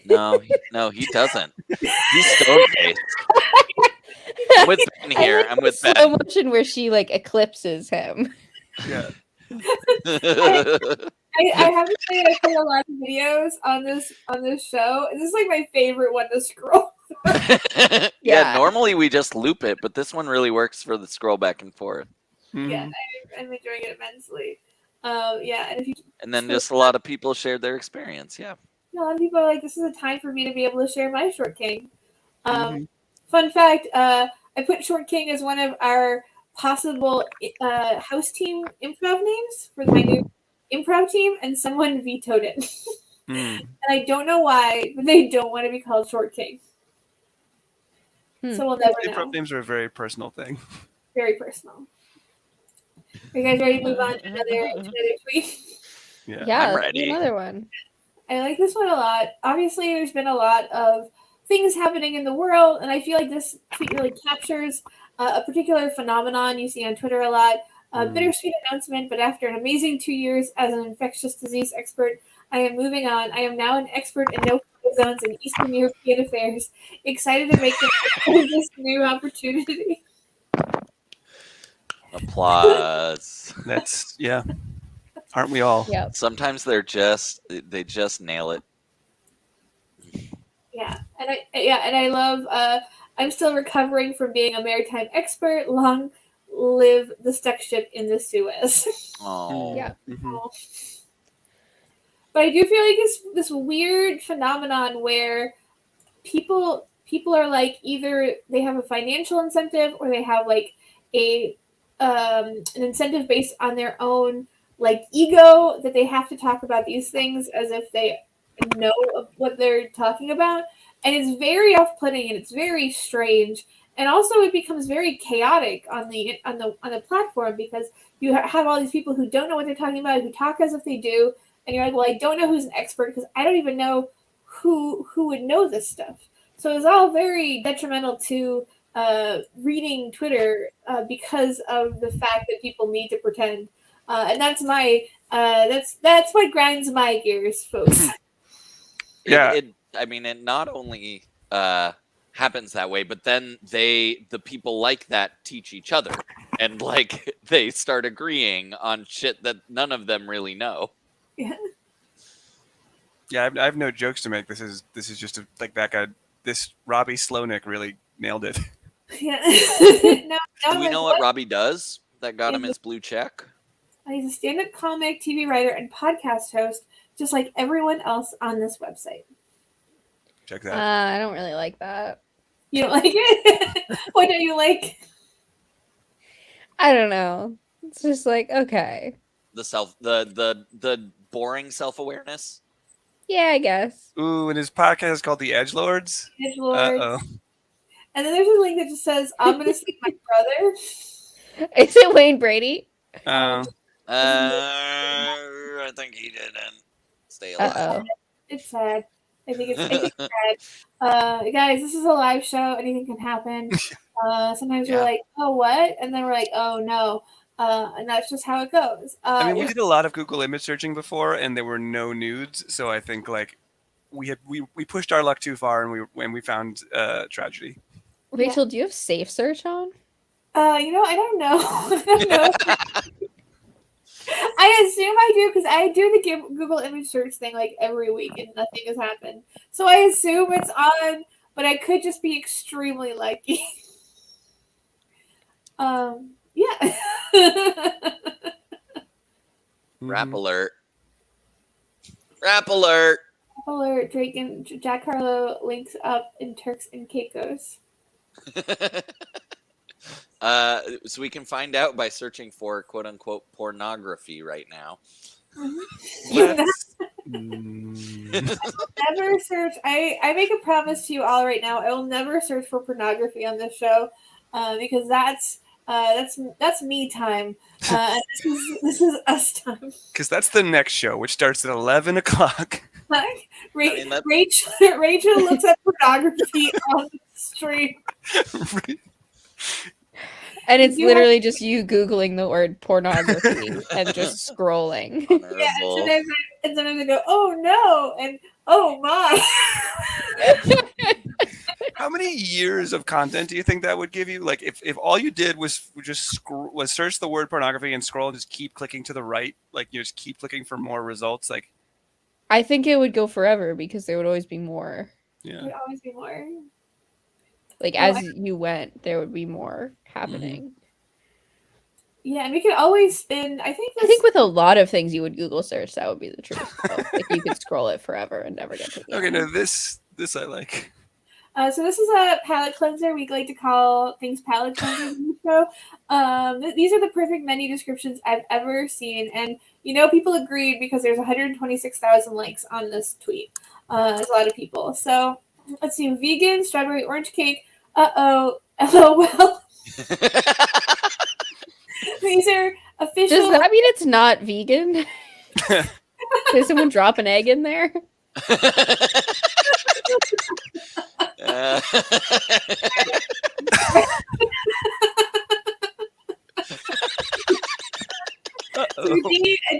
No, he doesn't. He's stone-faced. I'm with Ben here. I'm with Ben. Slow motion where she like eclipses him. Yeah. I have to say I play a lot of videos on this show. This is like my favorite one to scroll. Yeah, normally we just loop it, but this one really works for the scroll back and forth. Mm-hmm. Yeah, I'm enjoying it immensely. Yeah, and then just a lot of people shared their experience. Yeah. A lot of people are like, this is a time for me to be able to share my short king. Fun fact, I put short king as one of our possible house team improv names for my new improv team, and someone vetoed it. And I don't know why, but they don't want to be called short king. So we'll never know. Improv names are a very personal thing. Very personal. Are you guys ready to move on to another tweet? Yeah, I'm ready. Another one. I like this one a lot. Obviously, there's been a lot of things happening in the world, and I feel like this tweet really captures a particular phenomenon you see on Twitter a lot. Bittersweet announcement, but after an amazing 2 years as an infectious disease expert, I am moving on. I am now an expert in no-fly zones and Eastern European affairs. Excited to make this new opportunity. Applause. That's aren't we all? Yeah. Sometimes they just nail it. Yeah, and I love. I'm still recovering from being a maritime expert. Long live the stuck ship in the Suez. Oh. Yeah. Mm-hmm. But I do feel like it's this weird phenomenon where people are like, either they have a financial incentive or they have like an incentive based on their own like ego, that they have to talk about these things as if they know what they're talking about. And it's very off-putting and it's very strange. and also it becomes very chaotic on the platform because you have all these people who don't know what they're talking about, who talk as if they do, and you're like, well, I don't know who's an expert because I don't even know who would know this stuff. So it's all very detrimental to reading Twitter because of the fact that people need to pretend, and that's what grinds my gears, folks. Yeah. I mean, it not only happens that way, but then the people like that teach each other, and like they start agreeing on shit that none of them really know. Yeah. Yeah, I have no jokes to make. This is just like that guy. This Robbie Sloanick really nailed it. Yeah. Do we know what Robbie does that got him his blue check? He's a stand-up comic, TV writer, and podcast host, just like everyone else on this website. Check that. I don't really like that. You don't like it? What don't you like? I don't know. It's just like, okay. The boring self-awareness. Yeah, I guess. Ooh, and his podcast is called The Edgelords. Edgelords. Uh-oh. And then there's a link that just says, I'm going to see my brother. Is it Wayne Brady? Oh. I think he didn't stay alive. Uh-oh. It's sad. I think it's sad. Guys, this is a live show. Anything can happen. Sometimes we're like, oh, what? And then we're like, oh, no. And that's just how it goes. I mean, we did a lot of Google image searching before, and there were no nudes. So I think like we pushed our luck too far, and we found tragedy. Rachel, do you have Safe Search on? I don't know. I don't know. I assume I do because I do the Google image search thing like every week and nothing has happened. So I assume it's on, but I could just be extremely lucky. Yeah. Rap alert. Rap alert. Rap alert. Drake and Jack Harlow links up in Turks and Caicos. So we can find out by searching for quote unquote pornography right now. Never search. I make a promise to you all right now. I will never search for pornography on this show because that's me time. This is us time. Because that's the next show, which starts at 11 o'clock. Rachel looks at pornography on the stream. And it's literally just you Googling the word pornography and just scrolling. Yeah, and sometimes I go, oh no, and oh my. How many years of content do you think that would give you? Like, if all you did was just search the word pornography and scroll and just keep clicking to the right, like you just keep looking for more results, like. I think it would go forever because there would always be more. Yeah. There would always be more. Like, as you went, there would be more happening. Yeah, and we could always spin. I think with a lot of things you would Google search, that would be the truth. Like, you could scroll it forever and never get to the Okay, end. now this I like. So this is a palate cleanser. We like to call things palate cleansers in the show. These are the perfect menu descriptions I've ever seen. And, people agreed because there's 126,000 likes on this tweet. There's a lot of people. So let's see. Vegan, strawberry orange cake. Uh-oh. LOL. These are official. Does that mean it's not vegan? Did someone drop an egg in there?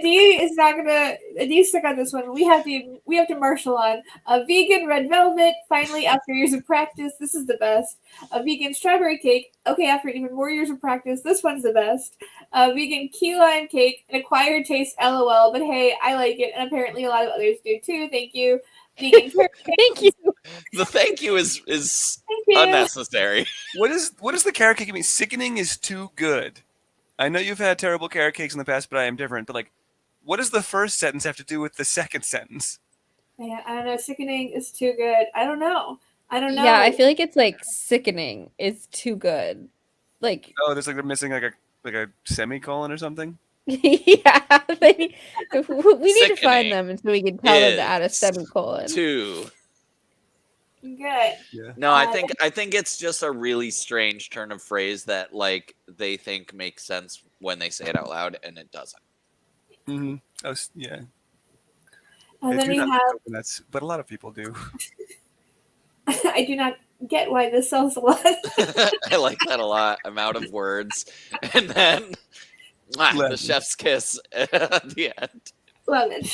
D is not gonna. D's stuck on this one. We have to marshal on a vegan red velvet. Finally, after years of practice, this is the best. A vegan strawberry cake. Okay, after even more years of practice, this one's the best. A vegan key lime cake. An acquired taste. LOL. But hey, I like it, and apparently a lot of others do too. Thank you. Vegan carrot cake. Thank you. The thank you is Thank you. unnecessary. What is the carrot cake mean? Sickening is too good. I know you've had terrible carrot cakes in the past, but I am different. But like, what does the first sentence have to do with the second sentence? Yeah, I don't know. Sickening is too good. I don't know. Yeah, I feel like it's like sickening. It's too good. Like, oh, there's like they're missing like a semicolon or something. Yeah, we need to Sickening find them, and so we can tell them to add a semicolon. Too Good. Yeah. No, I think it's just a really strange turn of phrase that like they think makes sense when they say it out loud, and it doesn't. Mm-hmm. Oh, yeah. And I then do we not have. like coconuts, but a lot of people do. I do not get why this sells a lot. I like that a lot. I'm out of words. And then the Lemon. chef's kiss at the end. Love it.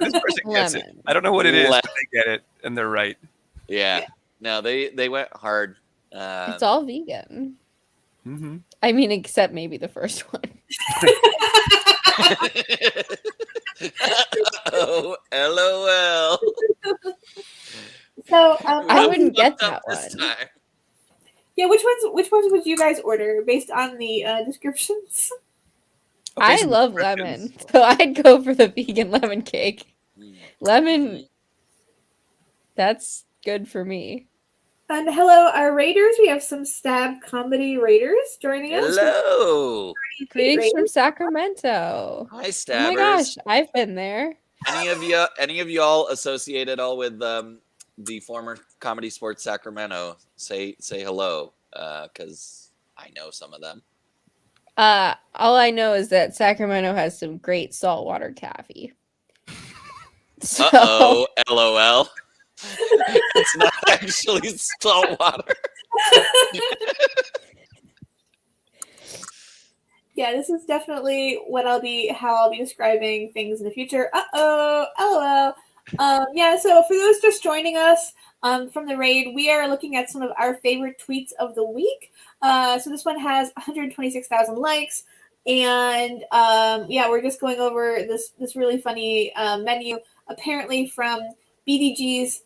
This person gets it. Lemon. I don't know what it is, Le- but they get it, and they're right. Yeah. No, they went hard. It's all vegan. Mm-hmm. I mean, except maybe the first one. Oh, LOL. So I wouldn't get Fucked up that this one. time. yeah, which ones would you guys order based on the descriptions? I love lemon, so I'd go for the vegan lemon cake. Lemon, that's good for me. And hello, our raiders. We have some stab comedy raiders joining us. Hello. Greetings from Raiders. Sacramento. Hi, Oh Stabbers. my gosh, I've been there. Any of y'all associated all with the former Comedy Sports Sacramento? Say hello, because I know some of them. All I know is that Sacramento has some great saltwater taffy. So, Uh-oh, LOL. It's not actually salt water. Yeah, this is definitely how I'll be describing things in the future. LOL. Yeah, so for those just joining us from the raid, we are looking at some of our favorite tweets of the week. So this one has 126,000 likes, and yeah, we're just going over this really funny menu, apparently from BDG's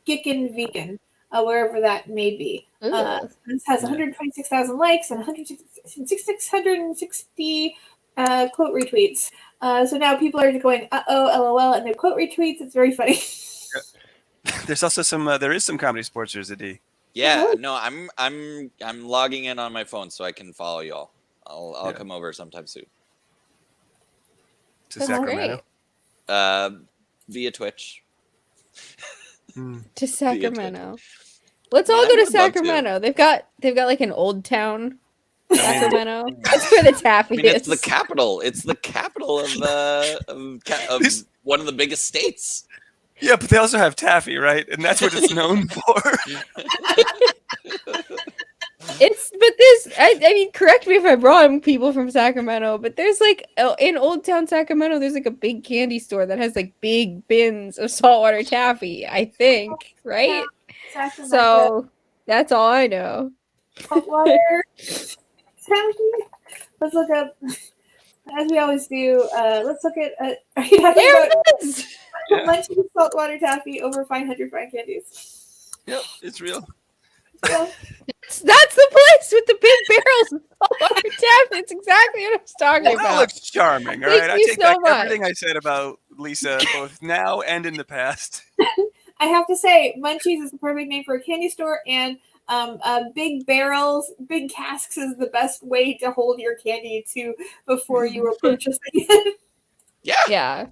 Gickin' Vegan, wherever that may be. This has 126,000 likes and 660 quote retweets. So now people are going, LOL, and they quote retweets. It's very funny. There's also some. There is some comedy sports. There's a D. Yeah, no, I'm logging in on my phone so I can follow y'all. I'll come over sometime soon. To That's Sacramento. Via Twitch. to Sacramento. Let's all I go to would love to. Sacramento. They've got like an old town. Sacramento. That's where the taffy I mean, is. it's the capital. It's the capital of one of the biggest states. Yeah, but they also have taffy, right? And that's what it's known for. I mean, correct me if I'm wrong, people from Sacramento, but there's like in Old Town Sacramento, there's like a big candy store that has like big bins of saltwater taffy, I think, right? Sacramento. So that's all I know. Saltwater taffy. Let's look up, as we always do. Let's look at. Are you talking There about it is. Yeah. Munchie's saltwater taffy over 500 fine candies? Yep, it's real. Yeah. That's the place with the big barrels of saltwater taffy. It's exactly what I was talking That about. looks charming. All Thank right, I you take so back much. everything I said about Lisa, both now and in the past. I have to say, Munchies is the perfect name for a candy store, and big barrels, big casks is the best way to hold your candy to before you are purchasing it. Yeah.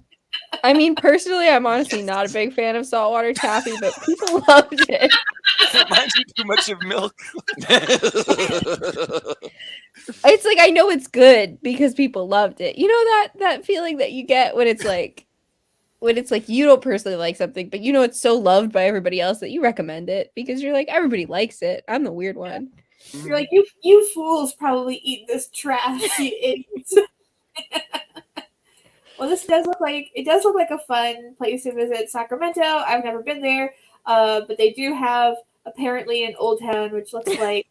I mean, personally, I'm honestly not a big fan of saltwater taffy, but people loved it. It reminds me too much of milk. It's like I know it's good because people loved it. You know that feeling that you get when it's like you don't personally like something, but you know it's so loved by everybody else that you recommend it because you're like everybody likes it. I'm the weird one. You're like, you fools probably eat this trash, you idiots. Well, this does look like a fun place to visit, Sacramento. I've never been there, but they do have apparently an old town, which looks like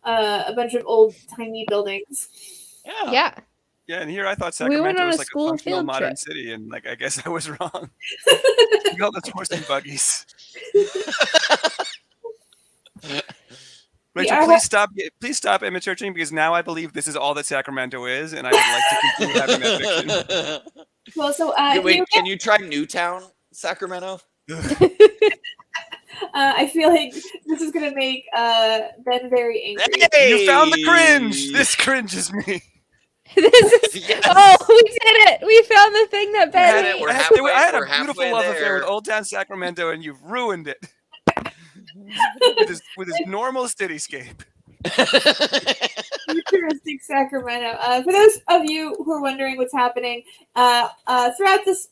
a bunch of old tiny buildings. Yeah. Yeah, and here I thought We went Sacramento on was a like a school functional field modern trip. city, and like I guess I was wrong. You all those horse and buggies. Rachel, please stop image searching because now I believe this is all that Sacramento is, and I would like to continue having that fiction. Well, so wait, can you try Newtown, Sacramento? I feel like this is gonna make Ben very angry. Hey! You found the cringe. This cringes me. This is Yes. Oh, we did it. We found the thing that Ben had it. hates. We're I had halfway- I had a we're beautiful halfway love affair there. with Old Town Sacramento, and you've ruined it. with his normal cityscape. Futuristic Sacramento. For those of you who are wondering what's happening, throughout this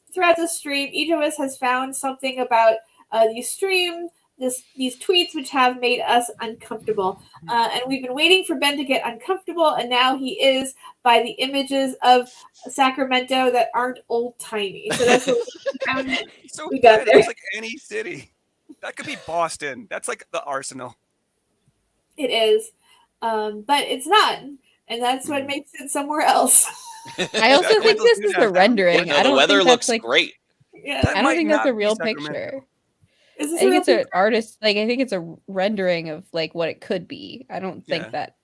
stream, each of us has found something about these tweets which have made us uncomfortable, and we've been waiting for Ben to get uncomfortable, and now he is by the images of Sacramento that aren't old timey. So that's what So we got there. it's like any city. That could be Boston. That's like the Arsenal. It is, but it's not, and that's what makes it somewhere else. I also think this is the rendering. No, I the don't weather think looks that's like. great. Yeah, That I don't might think that's not a real be Sacramento. picture. is this I think a it's real an artist. Like I think it's a rendering of like what it could be. I don't think Yeah. that.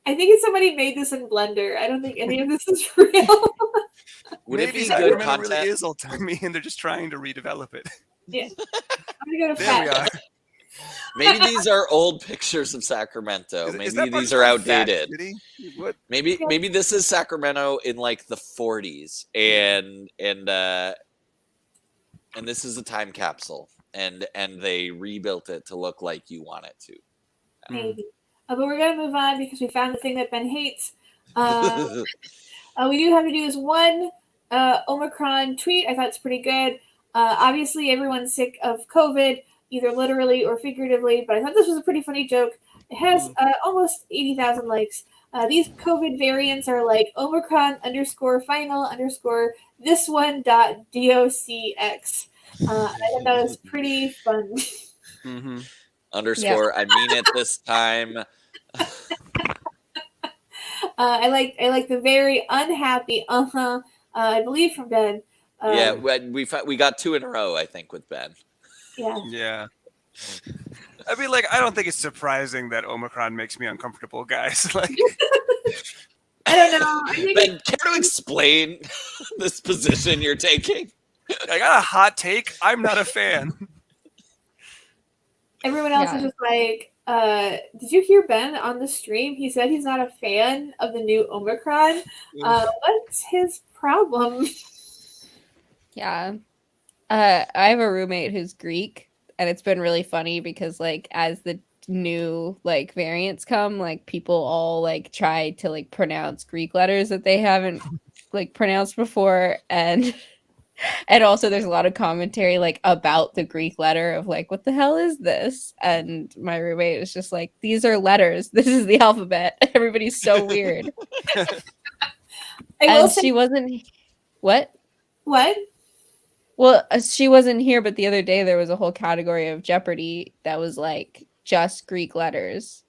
I think it's somebody made this in Blender. I don't think any of this is real. Would it Maybe be good Sacramento content? really is old timey, and they're just trying to redevelop it. Yeah, I'm gonna go to There we Fat. are. Maybe these are old pictures of Sacramento. Is Maybe that part these are called Fat outdated. City? What? Maybe this is Sacramento in like the 40s, and this is a time capsule, and they rebuilt it to look like you want it to. Maybe. But we're gonna move on because we found the thing that Ben hates. We do have to do this one Omicron tweet. I thought it's pretty good. Obviously, everyone's sick of COVID, either literally or figuratively, but I thought this was a pretty funny joke. It has almost 80,000 likes. These COVID variants are like Omicron _final_ this one .docx. I thought that was pretty fun. Mm-hmm. Underscore, I mean it this time. I like the very unhappy I believe from Ben. Yeah, we got 2 in a row, I think, with Ben. Yeah. Yeah. I mean, like, I don't think it's surprising that Omicron makes me uncomfortable, guys. Like, I don't know. I think Ben, care to explain this position you're taking? I got a hot take. I'm not a fan. everyone else Yeah. is just like, did you hear Ben on the stream? He said he's not a fan of the new Omicron. What's his problem? Yeah. I have a roommate who's Greek, and it's been really funny because like as the new like variants come, like people all like try to like pronounce Greek letters that they haven't like pronounced before, and also there's a lot of commentary like about the Greek letter of like what the hell is this? And my roommate was just like, these are letters. This is the alphabet. Everybody's so weird. I will And say, she wasn't what? what? Well, she wasn't here, but the other day there was a whole category of Jeopardy that was like just Greek letters.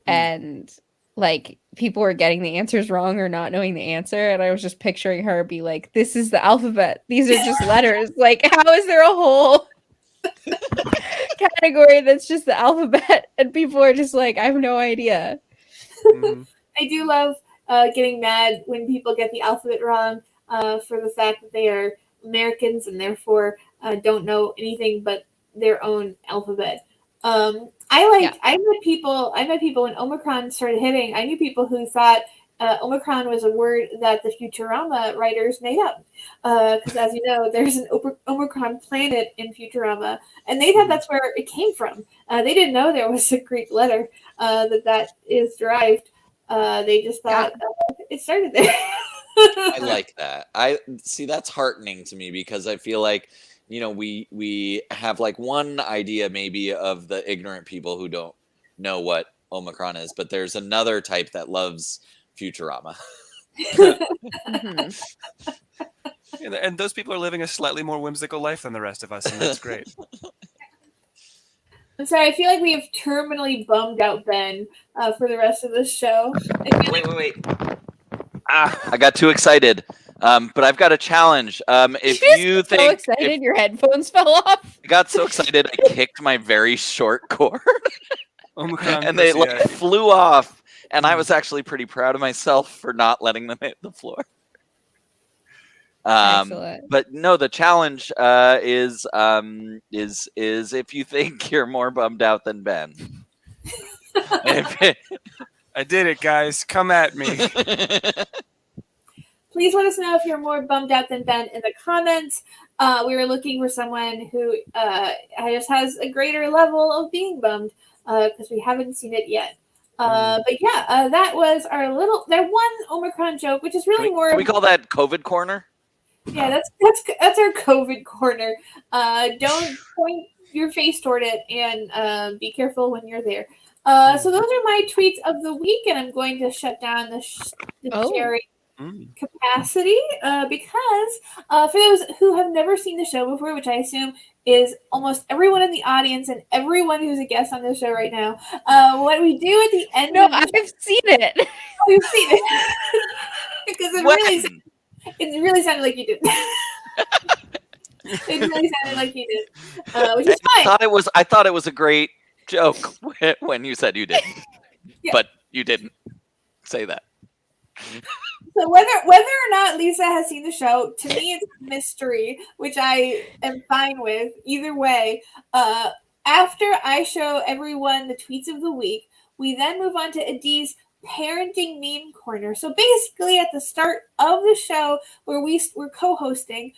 And like people were getting the answers wrong or not knowing the answer. And I was just picturing her be like, this is the alphabet. These are just letters. Like, how is there a whole category that's just the alphabet? And people are just like, I have no idea. Mhm. I do love getting mad when people get the alphabet wrong for the fact that they are Americans and therefore don't know anything but their own alphabet. I met people when Omicron started hitting. I knew people who thought Omicron was a word that the Futurama writers made up. Because as you know, there's an Omicron planet in Futurama, and they thought that's where it came from. They didn't know there was a Greek letter that is derived. They just thought it started there. I like that. I see, that's heartening to me because I feel like, you know, we have like one idea maybe of the ignorant people who don't know what Omicron is, but there's another type that loves Futurama. Mhm. And those people are living a slightly more whimsical life than the rest of us, and that's great. I'm sorry, I feel like we have terminally bummed out Ben for the rest of this show. Wait. I got too excited. But I've got a challenge. If you think so excited your headphones fell off. I got so excited I kicked my very short cord Omicron and they like Christianity. flew off, and I was actually pretty proud of myself for not letting them hit the floor. Excellent. But no, the challenge is if you think you're more bummed out than Ben. I did it, guys. Come at me. please let us know if you're more bummed out than Ben in the comments. We were looking for someone who just has a greater level of being bummed because we haven't seen it yet. But yeah, that was our that one Omicron joke, which is really more. Can we call that COVID corner? Yeah, that's our COVID corner. Don't point your face toward it, and be careful when you're there. So those are my tweets of the week, and I'm going to shut down the sharing capacity because for those who have never seen the show before, which I assume is almost everyone in the audience and everyone who's a guest on the show right now, what we do at the end No, of the I've seen it. show, you've seen it because it really sounded like you did. It really sounded like you did, which is fine. I thought it was a great joke when you said you didn't, Yeah. But you didn't say that. So whether or not Lisa has seen the show, to me it's a mystery, which I am fine with. Either way, after I show everyone the tweets of the week, we then move on to Adi's parenting meme corner. So basically, at the start of the show, where we were co-hosting,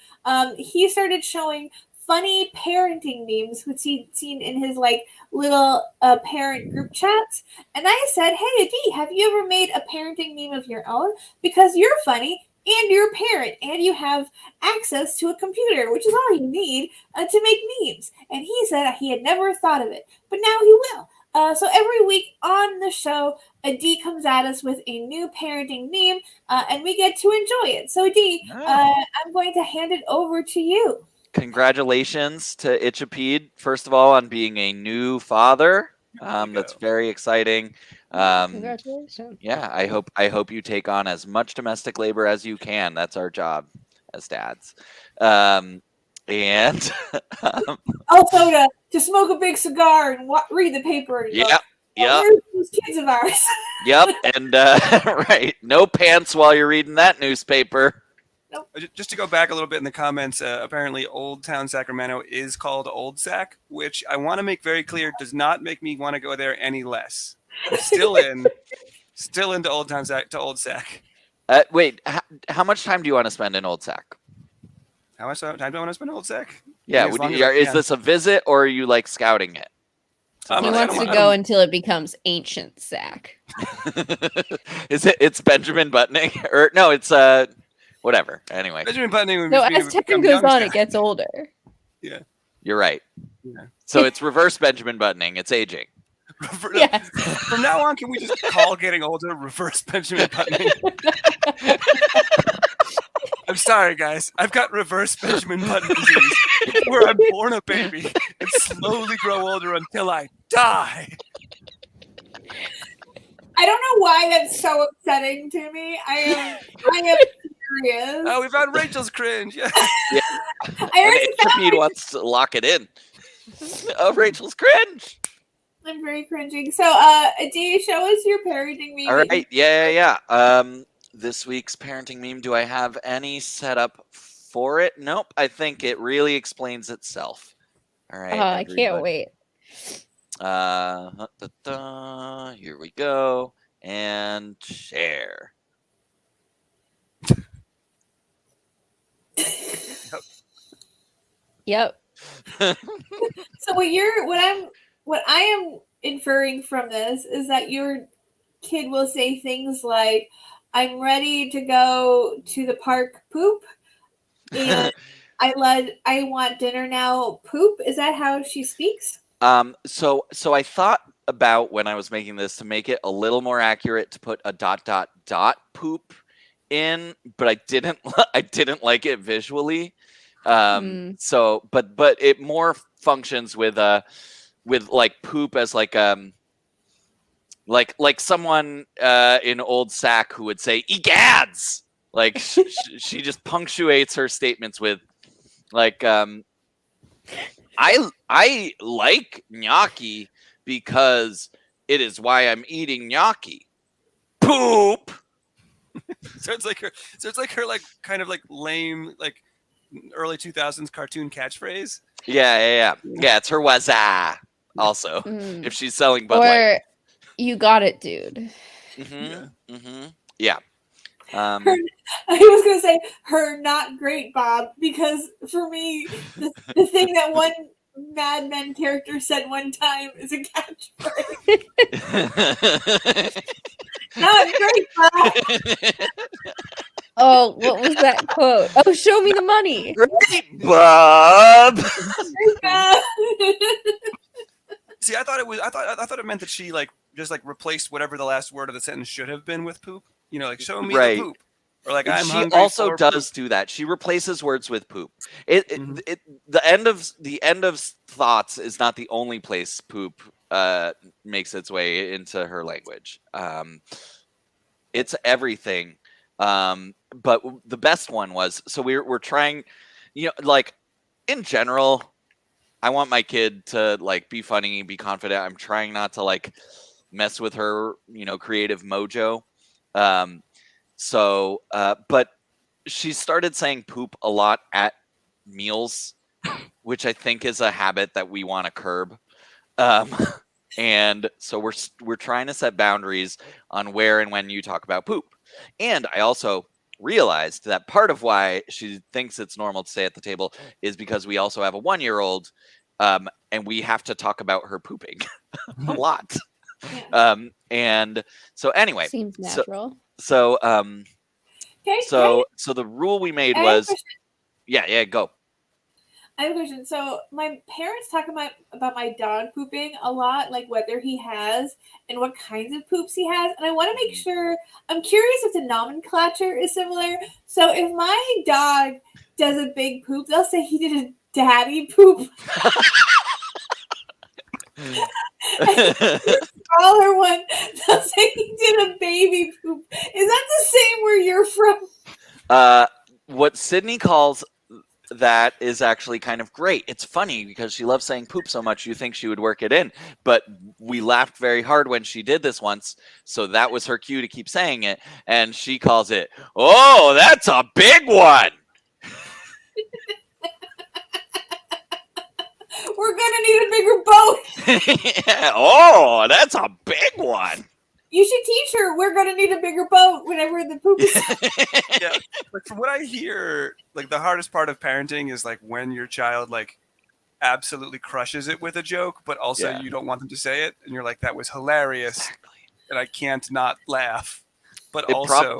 he started showing funny parenting memes, which he'd seen in his little parent group chats. And I said, "Hey, Adi, have you ever made a parenting meme of your own? Because you're funny and you're a parent and you have access to a computer, which is all you need to make memes." And he said he had never thought of it, but now he will. So every week on the show, Adi comes at us with a new parenting meme, and we get to enjoy it. So Adi, I'm going to hand it over to you. Congratulations to Itchapede, first of all, on being a new father. That's very exciting. Congratulations. Yeah, I hope you take on as much domestic labor as you can. That's our job as dads. And also to smoke a big cigar and read the paper. And yep. Those kids of ours. Yep, and right, no pants while you're reading that newspaper. Nope. Just to go back a little bit in the comments, apparently Old Town Sacramento is called Old Sac, which I want to make very clear does not make me want to go there any less. I'm still into Old Town Sac to Old Sac. Wait, how much time do you want to spend in Old Sac? How much time do I want to spend in Old Sac? Yeah, is this a visit or are you scouting it? He wants to go until it becomes Ancient Sac. It's Benjamin Buttoning, or no? It's whatever. Anyway, Benjamin Buttoning would No, as time goes on, it gets older. Yeah, you're right. Yeah. So it's reverse Benjamin Buttoning. It's aging. Yes. From now on, can we just call getting older reverse Benjamin Buttoning? I'm sorry, guys. I've got reverse Benjamin Button disease, where I'm born a baby and slowly grow older until I die. I don't know why that's so upsetting to me. I am furious. Oh, we've had Rachel's cringe. Yeah. Intrepid wants to lock it in. Oh, Rachel's cringe. I'm very cringing. So, Adi, show us your parenting meme. All right. Yeah. This week's parenting meme. Do I have any set up for it? Nope. I think it really explains itself. All right. Oh, I can't wait. Here we go. And share. Yep. So what I am inferring from this is that your kid will say things like, "I'm ready to go to the park, poop," and I want dinner now, poop. Is that how she speaks? So I thought about, when I was making this, to make it a little more accurate, to put a ... poop in, but I didn't like it visually. So but it more functions with poop as like someone in Old Sac who would say "egads." She just punctuates her statements with I like gnocchi because it is why I'm eating gnocchi. Poop. So it's like her kind of lame early 2000s cartoon catchphrase. Yeah. It's her waza. Also, if she's selling Bud Light. Or you got it, dude. Yeah. Um, I was going to say her not great, Bob, because for me, the thing that one Mad Men character said one time is a catchphrase. Not great, Bob. Oh, what was that quote? Oh, show me the money. Great, Bob. See, I thought it meant that she like just like replaced whatever the last word of the sentence should have been with poop. You know, like show me Right. the poop, or like I'm She hungry. also for does poop. do that. She replaces words with poop. The end of thoughts is not the only place poop makes its way into her language. It's everything. But the best one was, so we're trying, like in general, I want my kid to like be funny, be confident. I'm trying not to like mess with her, creative mojo. But she started saying poop a lot at meals, which I think is a habit that we want to curb. And so we're trying to set boundaries on where and when you talk about poop. And I also realized that part of why she thinks it's normal to say at the table is because we also have a 1-year-old, and we have to talk about her pooping a lot. Yeah. And so anyway, Seems natural. so Okay, the rule we made I have a was, question. yeah, go. I have a question. So my parents talk about my dog pooping a lot, like whether he has and what kinds of poops he has. And I want to make sure, I'm curious if the nomenclature is similar. So if my dog does a big poop, they'll say he did a daddy poop. Smaller one, they'll say he did a baby poop. Is that the same where you're from? What Sydney calls that is actually kind of great. It's funny because she loves saying poop so much, you think she would work it in. But we laughed very hard when she did this once, so that was her cue to keep saying it. And she calls it, oh, that's a big one. We're gonna need a bigger boat. Yeah, oh, that's a big one. You should teach her we're gonna need a bigger boat whenever the poop is. Yeah, like from what I hear, like the hardest part of parenting is like when your child like absolutely crushes it with a joke, but also you don't want them to say it, and you're like, that was hilarious, Exactly. and I can't not laugh. But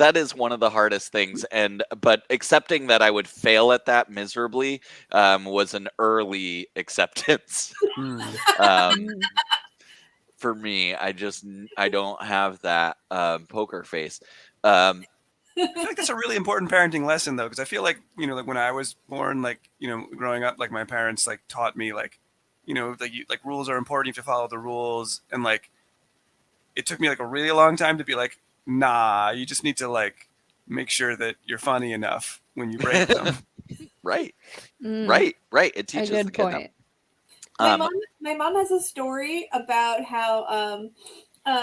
That is one of the hardest things, but accepting that I would fail at that miserably was an early acceptance. For me, I don't have that poker face. I feel like that's a really important parenting lesson, though, because I feel like, like when I was born, like, growing up, like my parents like taught me like, like rules are important. You have to follow the rules. And like, it took me like a really long time to be like, nah, you just need to like make sure that you're funny enough when you break them. Right. It teaches a good the kid point. My mom has a story about how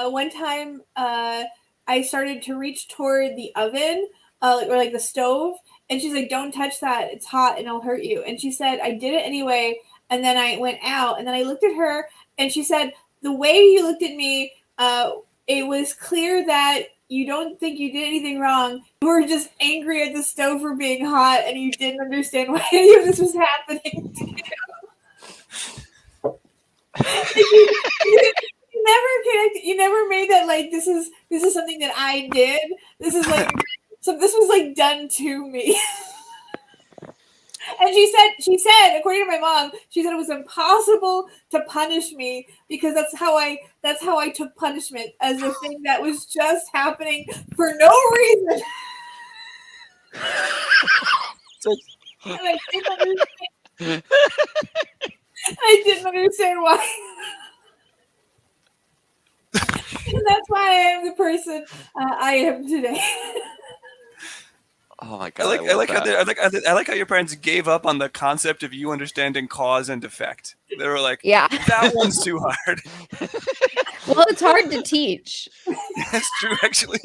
one time I started to reach toward the oven or like the stove, and she's like, "Don't touch that; it's hot and it'll hurt you." And she said, "I did it anyway." And then I went out, and then I looked at her, and she said, "The way you looked at me, it was clear that you don't think you did anything wrong. You were just angry at the stove for being hot, and you didn't understand why any of this was happening to you." You never made that like this is something that I did. This is like this was like done to me. And she said, according to my mom, she said it was impossible to punish me because that's how I took punishment as a thing that was just happening for no reason. And I didn't understand why. And that's why I am the person I am today. Oh my god! I like how your parents gave up on the concept of you understanding cause and effect. They were like, Yeah. that one's too hard. Well, it's hard to teach. That's true, actually.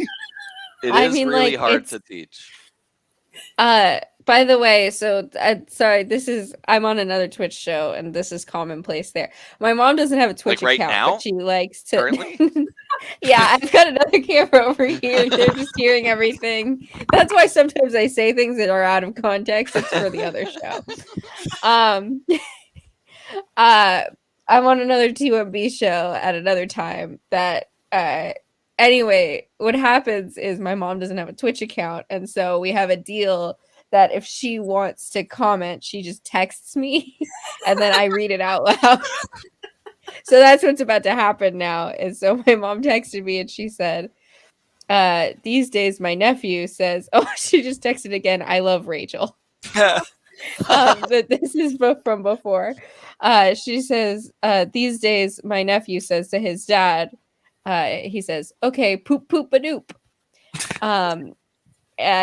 It is really hard to teach. By the way, so sorry, I'm on another Twitch show and this is commonplace there. My mom doesn't have a Twitch right account, now? but she likes to Currently? Yeah, I've got another camera over here. They're just hearing everything. That's why sometimes I say things that are out of context. It's for the other show. I'm on another TMB show at another time that anyway, what happens is my mom doesn't have a Twitch account, and so we have a deal that if she wants to comment, she just texts me and then I read it out loud. So that's what's about to happen now. And so my mom texted me and she said, these days my nephew says, oh, she just texted again, I love Rachel. But this is from before. She says, these days my nephew says to his dad, he says, okay, poop poop a doop.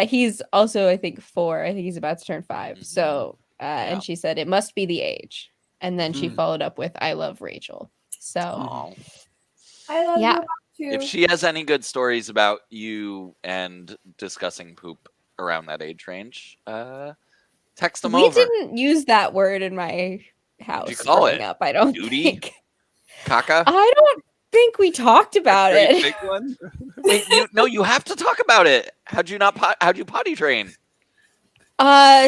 He's also, I think, 4. I think he's about to turn 5. So, and she said, it must be the age. And then she followed up with, I love Rachel. So, I love yeah. you too. If she has any good stories about you and discussing poop around that age range, text them We over. didn't use that word in my house you call growing it? up, I don't Duty? think. Caca? I don't think we talked about Great it. big one. Wait, you have to talk about it. How'd you potty train?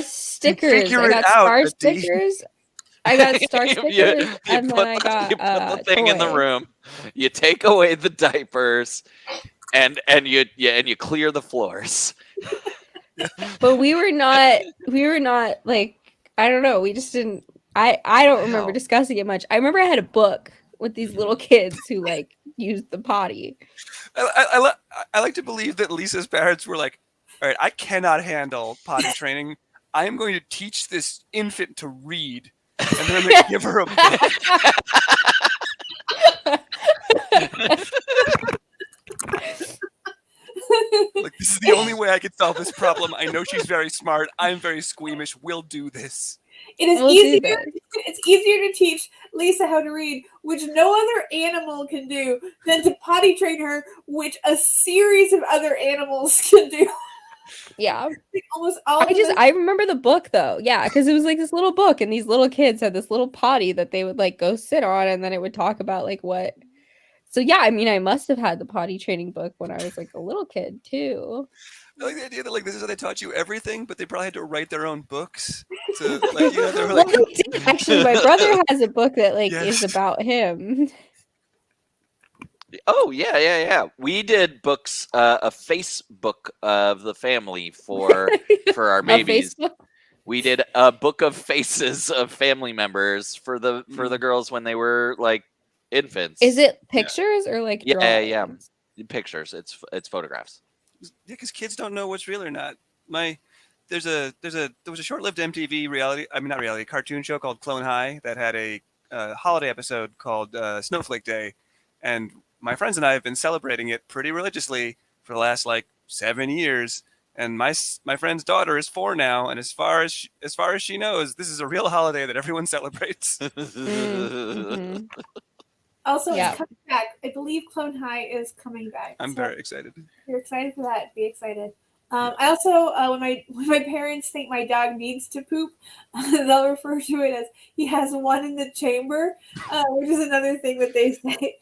Stickers. Figure I it got out, star Adi. stickers. I got star You- stickers, you and then put I the- got you put the thing in the toy. room. You take away the diapers, and you clear the floors. But we were not like, I don't know, we just didn't I don't remember Wow. discussing it much. I remember I had a book with these little kids who like used the potty. I like to believe that Lisa's parents were like, all right, I cannot handle potty training. I am going to teach this infant to read, and then I'm going to give her a book. Like, this is the only way I can solve this problem. I know she's very smart. I'm very squeamish. We'll do this. It is We'll do easier. this. It's easier to teach Lisa how to read, which no other animal can do, than to potty train her, which a series of other animals can do. Yeah. Like almost all. I remember the book though. Yeah, because it was like this little book and these little kids had this little potty that they would like go sit on and then it would talk about like what. So yeah, I mean I must have had the potty training book when I was like a little kid too. I like the idea that like this is how they taught you everything, but they probably had to write their own books. To like, you know, they were Well, like, they did. Actually, my brother has a book that like is Yes. about him. Oh yeah. We did books, a Facebook of the family for our A babies. Facebook. We did a book of faces of family members for the girls when they were like infants. Is it pictures or like Yeah. drawings? Pictures? It's photographs. yeah, because kids don't know what's real or not. There was a short-lived MTV cartoon show called Clone High that had a holiday episode called Snowflake Day, and my friends and I have been celebrating it pretty religiously for the last like 7 years. And my friend's daughter is 4 now, and as far as she knows, this is a real holiday that everyone celebrates. Mhm. Also, Yeah. it's coming back. I believe Clone High is coming back. I'm So very excited. if you're excited for that, be excited. I also, when my parents think my dog needs to poop, they'll refer to it as he has one in the chamber, which is another thing that they say.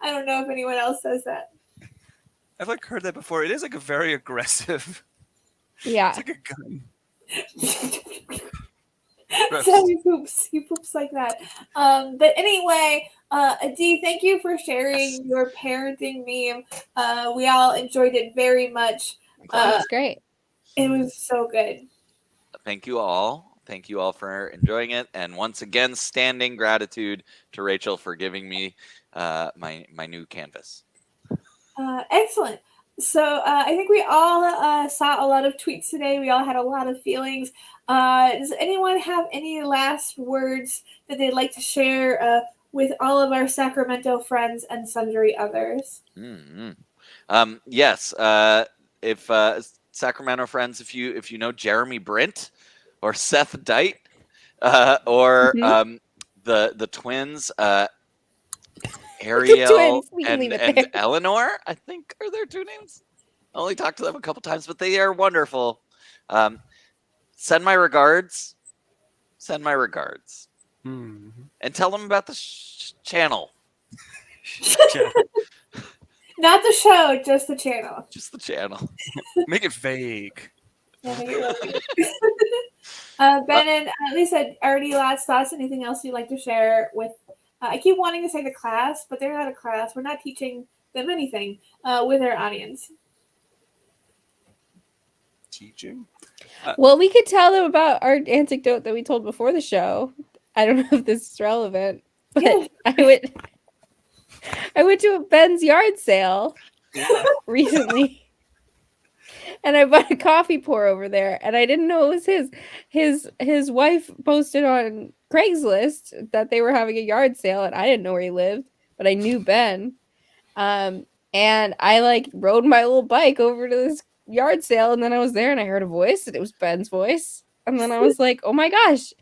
I don't know if anyone else says that. I've like heard that before. It is like a very aggressive. Yeah. It's like a gun. That's how he poops. He poops like that. But anyway, Adi, thank you for sharing your parenting meme. We all enjoyed it very much. That's great. It was so good. Thank you all. Thank you all for enjoying it, and once again, standing gratitude to Rachel for giving me my new canvas. Excellent. So I think we all saw a lot of tweets today. We all had a lot of feelings. Does anyone have any last words that they'd like to share with all of our Sacramento friends and sundry others? Yes. If Sacramento friends, if you know Jeremy Brint or Seth Dite or the twins, Ariel twins, we can leave it and there. Eleanor, I think are their two names. I only talked to them a couple times, but they are wonderful. send my regards. Send my regards. Mhm. And tell them about the channel. Yeah. Not the show, just the channel. Just the channel. Make it vague. Yeah, make it really Ben and Lisa, already last thoughts? Anything else you'd like to share with? I keep wanting to say the class, but they're not a class. We're not teaching them anything with our audience. Teaching. Well, we could tell them about our anecdote that we told before the show. I don't know if this is relevant, but Yeah. I went to a Ben's yard sale recently. And I bought a coffee pour over there, and I didn't know it was his. His wife posted on Craigslist that they were having a yard sale, and I didn't know where he lived, but I knew Ben. And I like rode my little bike over to this yard sale, and then I was there, and I heard a voice, and it was Ben's voice, and then I was like, "Oh my gosh,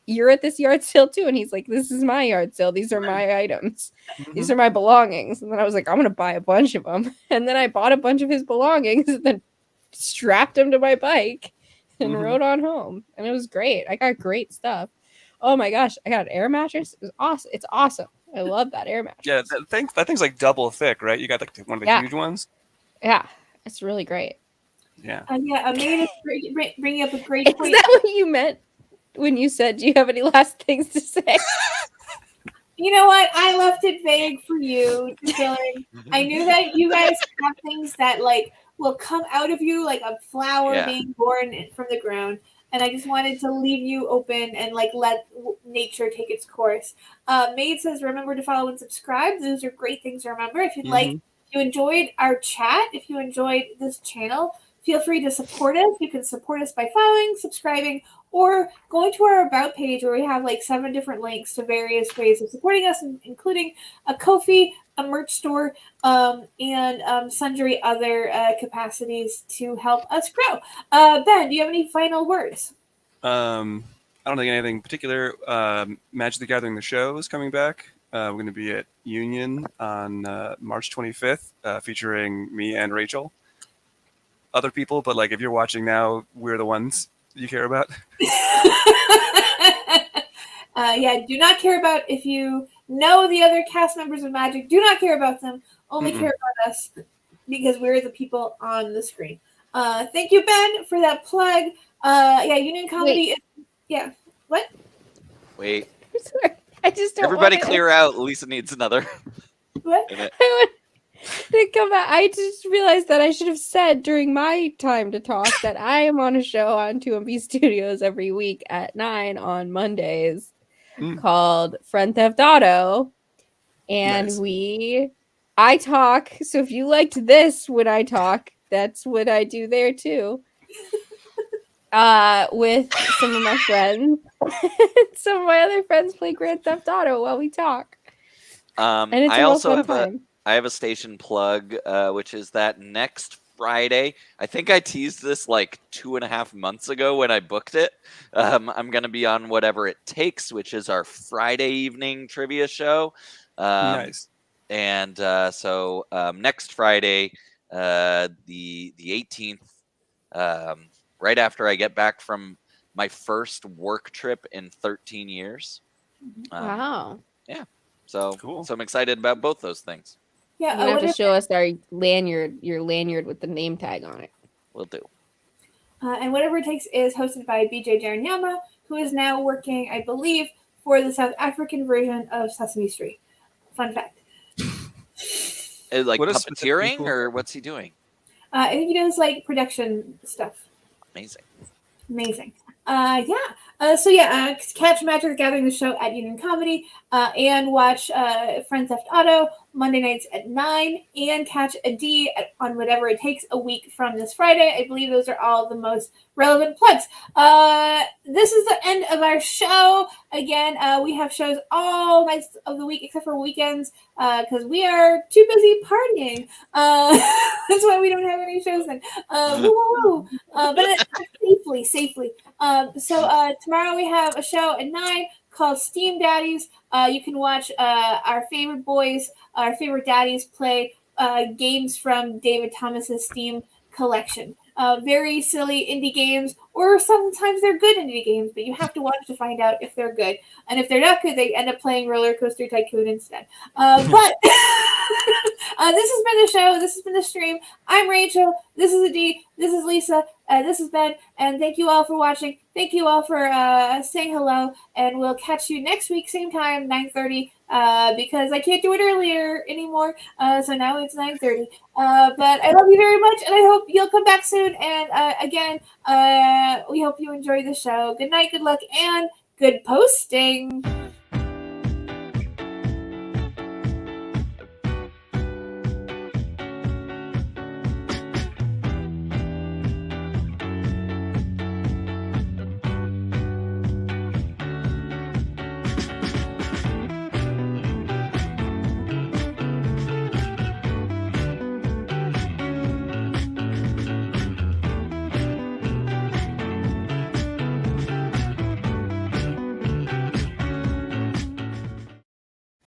you're at this yard sale too?" And he's like, "This is my yard sale. These are my items. These are my belongings." And then I was like, "I'm gonna buy a bunch of them," and then I bought a bunch of his belongings, and then strapped him to my bike and rode on home, and it was great. I got great stuff. Oh my gosh, I got an air mattress. It was awesome. It's awesome. I love that air mattress. Yeah, that thing's like double thick, right? You got like one of the huge ones. Yeah, it's really great. Yeah. Yeah, Amanda bringing up a great Is point. that what you meant when you said, "Do you have any last things to say?" You know what? I left it vague for you, Dylan. I knew that you guys have things that like will come out of you like a flower being born from the ground. And I just wanted to leave you open and like let nature take its course. Maid says, remember to follow and subscribe. Those are great things to remember. If you'd like, if you enjoyed our chat, if you enjoyed this channel, feel free to support us. You can support us by following, subscribing, or going to our About page where we have like 7 different links to various ways of supporting us, including a Ko-fi, a merch store, and sundry other capacities to help us grow. Ben, do you have any final words? I don't think anything particular. Magic the Gathering, the show is coming back. We're going to be at Union on March 25th, featuring me and Rachel. Other people, but like if you're watching now, we're the ones you care about. Yeah, do not care about if you know the other cast members of Magic. Do not care about them. Only care about us because we're the people on the screen. Thank you, Ben, for that plug. Yeah, Union Comedy. Yeah. What? Wait. Sorry. I just don't Everybody clear out. Lisa needs another. What? To come back. I just realized that I should have said during my time to talk that I am on a show on 2MB Studios every week at 9 on Mondays called Friend Theft Auto. And I talk. So if you liked this when I talk, that's what I do there too. With some of my friends. Some of my other friends play Grand Theft Auto while we talk. And it's I also have time. I have a station plug, which is that next Friday. I think I teased this like 2.5 months ago when I booked it. I'm going to be on Whatever It Takes, which is our Friday evening trivia show. Nice. And so next Friday, the 18th, right after I get back from my first work trip in 13 years. Wow. Yeah. So cool. So I'm excited about both those things. Yeah, you're gonna have to show us your lanyard with the name tag on it. Will do. And Whatever It Takes is hosted by BJ Jaranyama, who is now working, I believe, for the South African version of Sesame Street. Fun fact. Like puppeteering, or what's he doing? I think he does like production stuff. Amazing. Catch Magic the Gathering, the show at Union Comedy, and watch Friend Theft Auto Monday nights at 9, and catch a D on Whatever It Takes a week from this Friday. I believe those are all the most relevant plugs. This is the end of our show. Again, we have shows all nights of the week except for weekends because we are too busy partying. That's why we don't have any shows then. But safely. So tomorrow we have a show at 9 called Steam Daddies. You can watch our favorite boys, our favorite daddies play games from David Thomas's Steam collection. Very silly indie games or sometimes they're good indie games, but you have to watch to find out if they're good. And if they're not good, they end up playing Roller Coaster Tycoon instead. But this has been the show. This has been the stream. I'm Rachel. This is Adi. This is Lisa. This is Ben. And thank you all for watching. Thank you all for saying hello. And we'll catch you next week, same time, 9:30. Because I can't do it earlier anymore. So now it's 9:30. But I love you very much, and I hope you'll come back soon. And again, we hope you enjoy the show. Good night, good luck, and good posting.